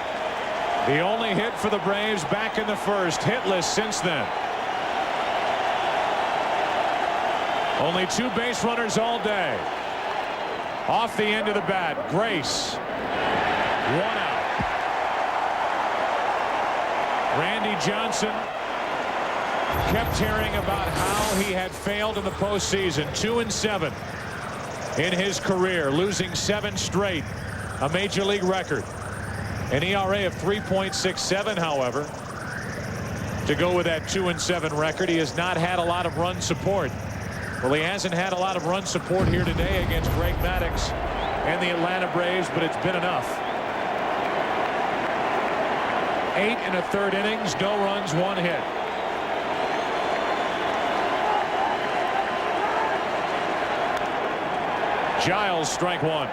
The only hit for the Braves back in the first, hitless since then. Only 2 base runners all day. Off the end of the bat, Grace. 1 out. Randy Johnson kept hearing about how he had failed in the postseason. 2-7 in his career, losing 7 straight, a major league record. An ERA of 3.67, however, to go with that 2-7 record. He has not had a lot of run support. Well, he hasn't had a lot of run support here today against Greg Maddux and the Atlanta Braves, but it's been enough. 8 1/3 innings, no runs, 1 hit. Giles, strike 1.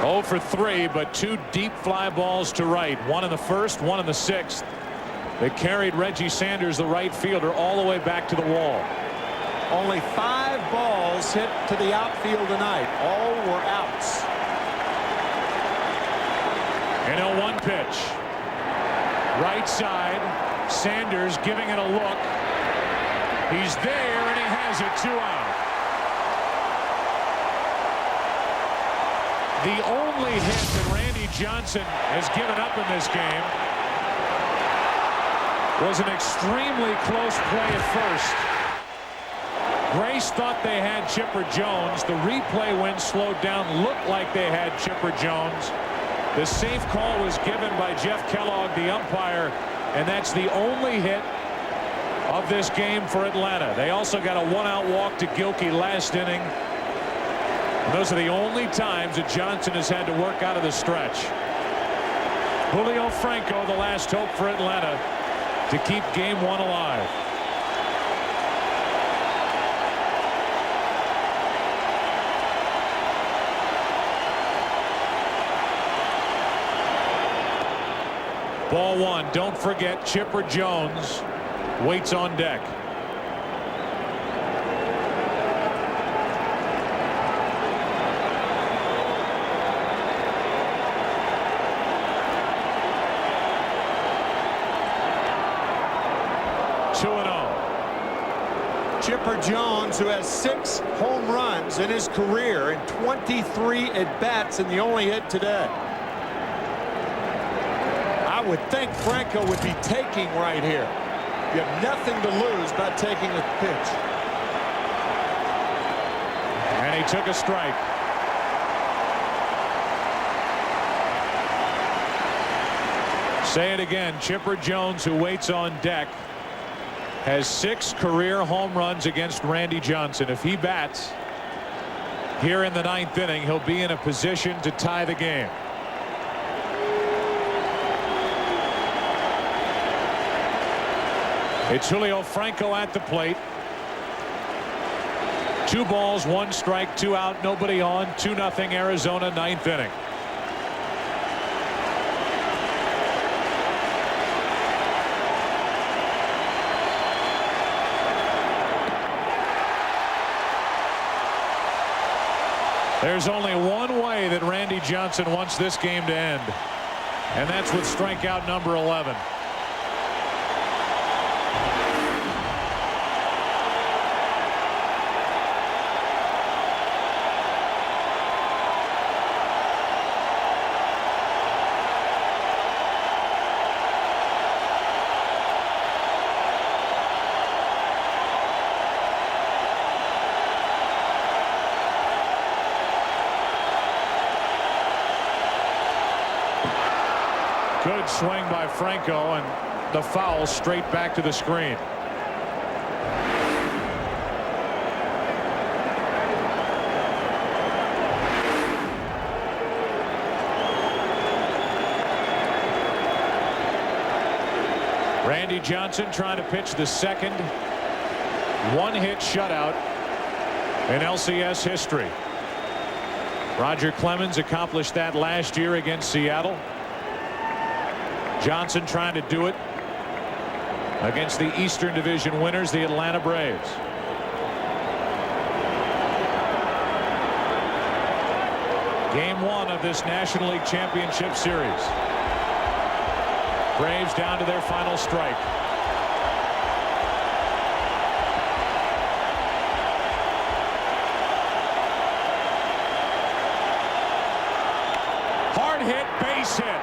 0 for 3, but 2 deep fly balls to right. 1 in the first, 1 in the 6th. They carried Reggie Sanders, the right fielder, all the way back to the wall. Only 5 balls hit to the outfield tonight. All were outs. And a 1 pitch. Right side. Sanders giving it a look. He's there, and he has it. 2 out. The only hit that Randy Johnson has given up in this game was an extremely close play at first. Grace thought they had Chipper Jones. The replay, when slowed down, looked like they had Chipper Jones. The safe call was given by Jeff Kellogg, the umpire, and that's the only hit of this game for Atlanta. They also got a 1-out walk to Gilkey last inning. And those are the only times that Johnson has had to work out of the stretch. Julio Franco, the last hope for Atlanta to keep game 1 alive. Ball 1. Don't forget, Chipper Jones waits on deck. Chipper Jones, who has 6 home runs in his career and 23 at-bats, and the only hit today. I would think Franco would be taking right here. You have nothing to lose by taking a pitch. And he took a strike. Say it again. Chipper Jones, who waits on deck, has 6 career home runs against Randy Johnson. If he bats here in the 9th inning, he'll be in a position to tie the game. It's Julio Franco at the plate. 2 balls, 1 strike, 2 out, nobody on. 2-0 Arizona, 9th inning. There's only one way that Randy Johnson wants this game to end, and that's with strikeout number 11. Good swing by Franco, and the foul straight back to the screen. Randy Johnson trying to pitch the second 1-hit shutout in LCS history. Roger Clemens accomplished that last year against Seattle. Johnson trying to do it against the Eastern Division winners, the Atlanta Braves. Game 1 of this National League Championship Series. Braves down to their final strike. Hard hit, base hit.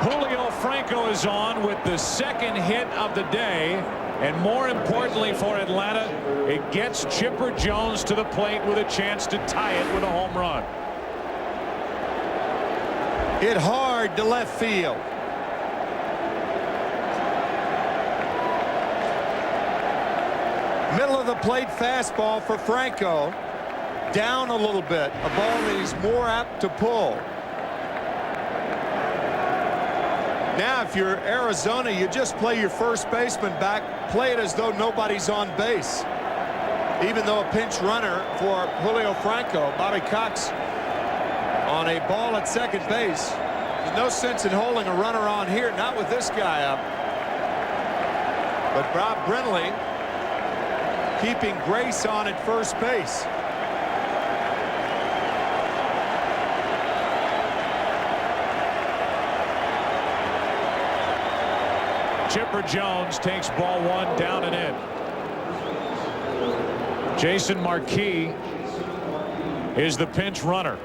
Julio Franco is on with the second hit of the day, and more importantly for Atlanta, it gets Chipper Jones to the plate with a chance to tie it with a home run. Hit hard to left field. Middle of the plate fastball for Franco. Down a little bit. A ball that he's more apt to pull. Now, if you're Arizona, you just play your first baseman back, play it as though nobody's on base. Even though a pinch runner for Julio Franco, Bobby Cox, on a ball at second base. There's no sense in holding a runner on here, not with this guy up. But Bob Brenly keeping Grace on at first base. Chipper Jones takes ball 1 down and in. Jason Marquis is the pinch runner.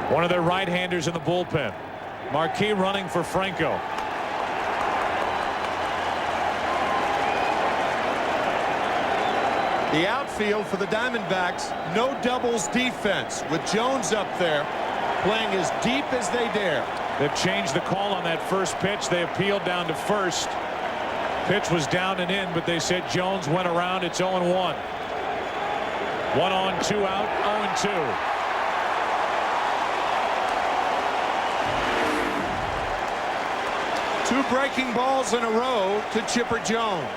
One of their right-handers in the bullpen. Marquis running for Franco. The outfield for the Diamondbacks, no doubles defense with Jones up there playing as deep as they dare. They've changed the call on that first pitch. They appealed down to first. Pitch was down and in, but they said Jones went around. It's 0-1. 1 on, 2 out, 0-2. 2 breaking balls in a row to Chipper Jones.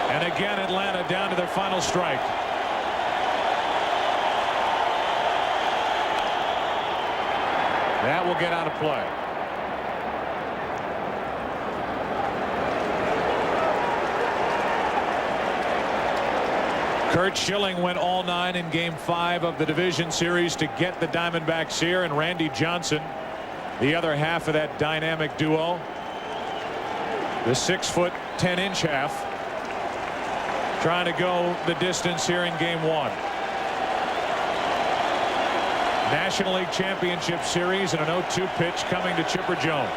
And again, Atlanta down to their final strike. That will get out of play. Kurt Schilling went all 9 in Game 5 of the division series to get the Diamondbacks here, and Randy Johnson, the other half of that dynamic duo, the 6'10" half, trying to go the distance here in Game 1. National League Championship Series and an 0-2 pitch coming to Chipper Jones.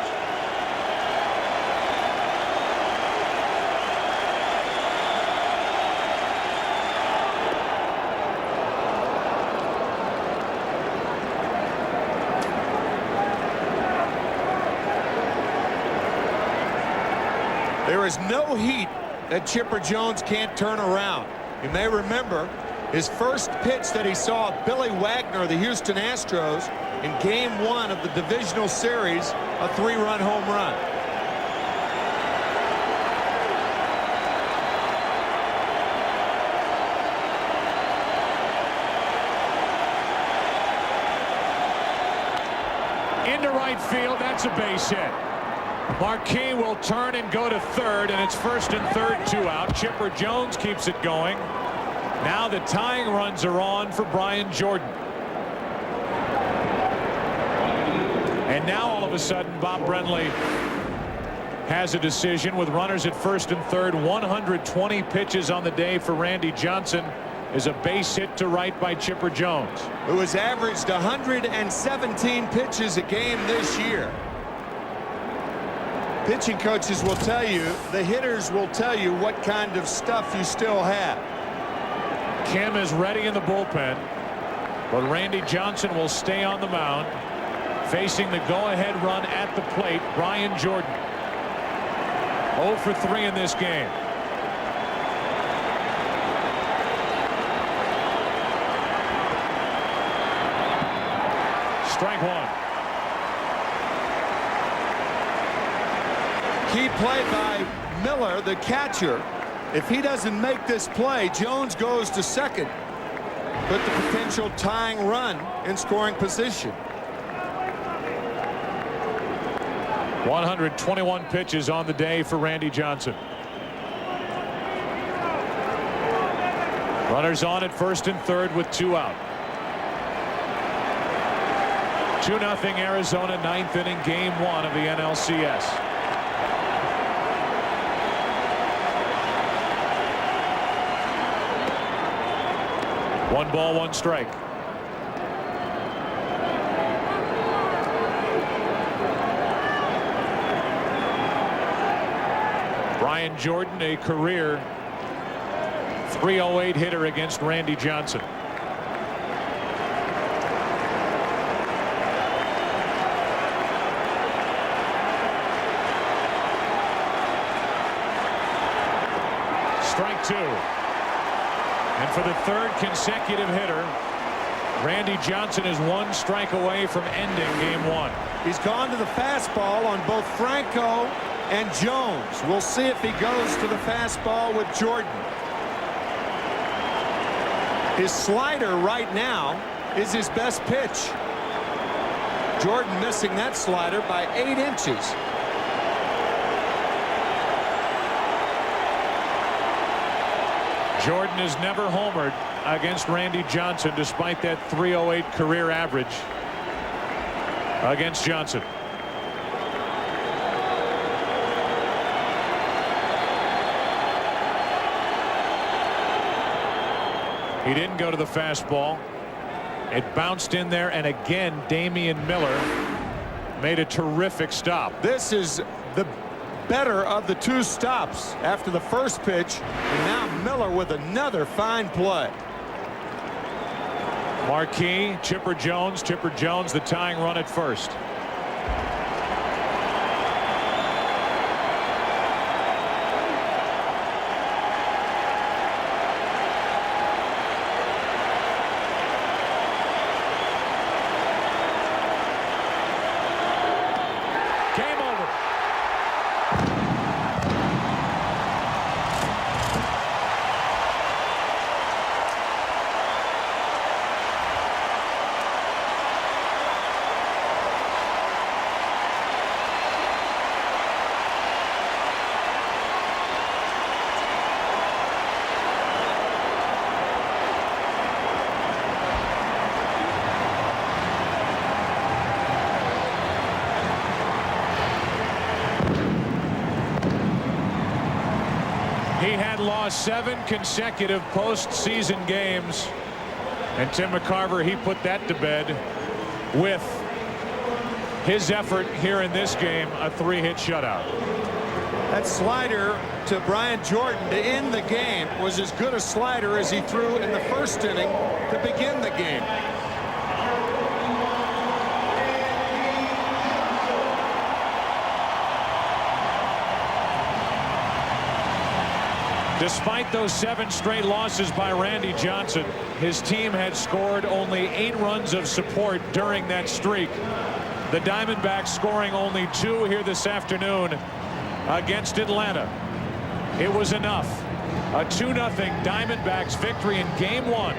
There is no heat that Chipper Jones can't turn around. You may remember his first pitch that he saw Billy Wagner of the Houston Astros in Game 1 of the divisional series, a 3-run home run. Into right field, that's a base hit. Marquis will turn and go to third, and it's first and third, 2 out. Chipper Jones keeps it going. Now the tying runs are on for Brian Jordan. And now all of a sudden Bob Brenly has a decision with runners at first and third. 120 pitches on the day for Randy Johnson is a base hit to right by Chipper Jones, who has averaged 117 pitches a game this year. Pitching coaches will tell you, the hitters will tell you what kind of stuff you still have. Kim is ready in the bullpen, but Randy Johnson will stay on the mound, facing the go-ahead run at the plate, Brian Jordan. 0 for 3 in this game. Strike 1. Key play by Miller, the catcher. If he doesn't make this play, Jones goes to second. Put the potential tying run in scoring position. 121 pitches on the day for Randy Johnson. Runners on at first and third with 2 out. 2-0 Arizona, 9th inning, Game 1 of the NLCS. One ball, 1 strike. Brian Jordan, a career .308 hitter against Randy Johnson. Strike 2. And for the third consecutive hitter, Randy Johnson is 1 strike away from ending Game 1. He's gone to the fastball on both Franco and Jones. We'll see if he goes to the fastball with Jordan. His slider right now is his best pitch. Jordan missing that slider by 8 inches. Jordan has never homered against Randy Johnson, despite that .308 career average against Johnson. He didn't go to the fastball. It bounced in there, and again Damian Miller made a terrific stop. This is the better of the 2 stops after the first pitch, and now Miller with another fine play. Marquis, Chipper Jones, the tying run at first. Game over. He had lost 7 consecutive postseason games, and Tim McCarver, he put that to bed with his effort here in this game, a 3-hit shutout. That slider to Brian Jordan to end the game was as good a slider as he threw in the first inning to begin the game. Despite those 7 straight losses by Randy Johnson, his team had scored only 8 runs of support during that streak. The Diamondbacks scoring only 2 here this afternoon against Atlanta. It was enough. A 2-0 Diamondbacks victory in Game 1.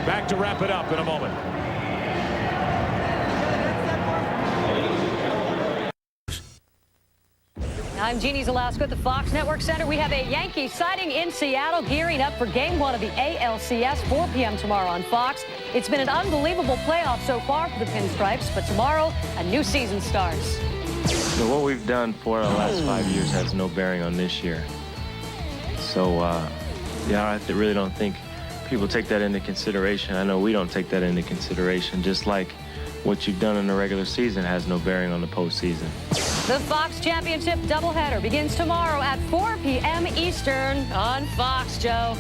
Back to wrap it up in a moment. I'm Jeannie Zalasko at the Fox Network Center. We have a Yankee sighting in Seattle, gearing up for Game 1 of the ALCS, 4 p.m. tomorrow on Fox. It's been an unbelievable playoff so far for the Pinstripes, but tomorrow a new season starts. So what we've done for the last 5 years has no bearing on this year. So, yeah, I really don't think people take that into consideration. I know we don't take that into consideration, just like what you've done in the regular season has no bearing on the postseason. The Fox Championship doubleheader begins tomorrow at 4 p.m. Eastern on Fox, Joe.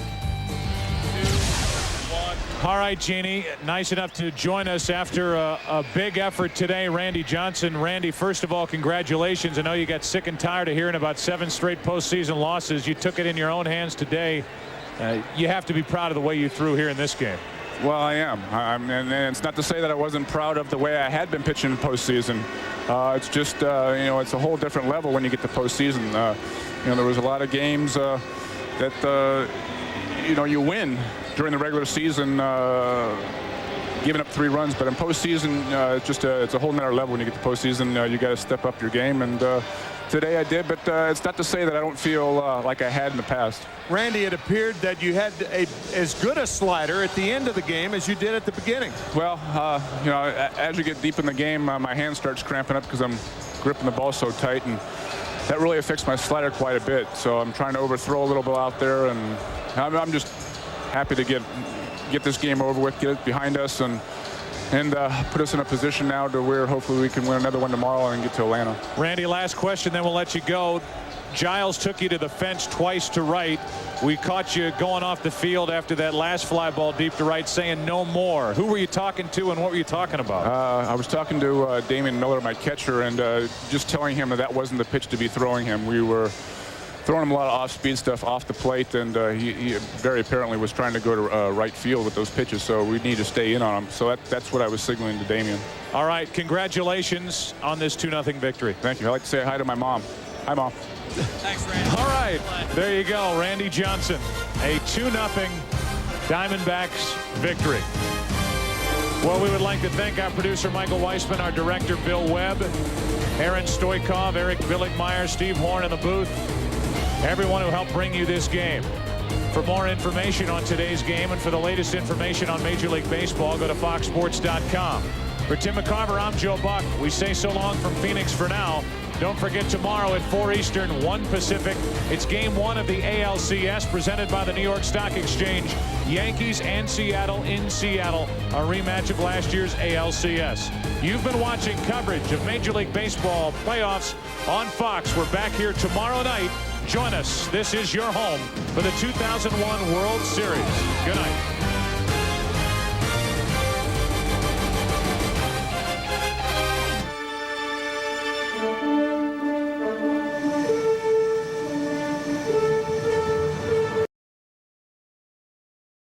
All right, Jeannie, nice enough to join us after a big effort today, Randy Johnson. Randy, first of all, congratulations. I know you got sick and tired of hearing about 7 straight postseason losses. You took it in your own hands today. You have to be proud of the way you threw here in this game. Well, I am. And it's not to say that I wasn't proud of the way I had been pitching in postseason. It's just, you know, it's a whole different level when you get to postseason. You know, there was a lot of games that, you know, you win during the regular season, giving up 3 runs. But in postseason, it's just it's a whole nother level when you get to postseason. You got to step up your game. And today I did, but it's not to say that I don't feel like I had in the past. Randy, it appeared that you had as good a slider at the end of the game as you did at the beginning. Well, you know, as you get deep in the game, my hand starts cramping up because I'm gripping the ball so tight, and that really affects my slider quite a bit. So I'm trying to overthrow a little bit out there, and I'm just happy to get this game over with, get it behind us, and put us in a position now to where hopefully we can win another one tomorrow and get to Atlanta. Randy, last question, then we'll let you go. Giles took you to the fence twice to right. We caught you going off the field after that last fly ball deep to right, saying no more. Who were you talking to, and what were you talking about? I was talking to Damian Miller, my catcher, and just telling him that wasn't the pitch to be throwing him. We were throwing him a lot of off-speed stuff off the plate, and he very apparently was trying to go to right field with those pitches, so we need to stay in on him. So that's what I was signaling to Damian. All right, congratulations on this 2-0 victory. Thank you. I'd like to say hi to my mom. Hi, Mom. Thanks, Randy. All right, there you go, Randy Johnson. A 2-0 Diamondbacks victory. Well, we would like to thank our producer, Michael Weissman, our director, Bill Webb, Aaron Stoikov, Eric Billickmeyer, Steve Horn in the booth, everyone who helped bring you this game. For more information on today's game and for the latest information on Major League Baseball, go to foxsports.com. For Tim McCarver, I'm Joe Buck. We say so long from Phoenix for now. Don't forget tomorrow at 4 Eastern, 1 Pacific. It's Game 1 of the ALCS presented by the New York Stock Exchange. Yankees and Seattle in Seattle, a rematch of last year's ALCS. You've been watching coverage of Major League Baseball playoffs on Fox. We're back here tomorrow night. Join us. This is your home for the 2001 World Series. Good night.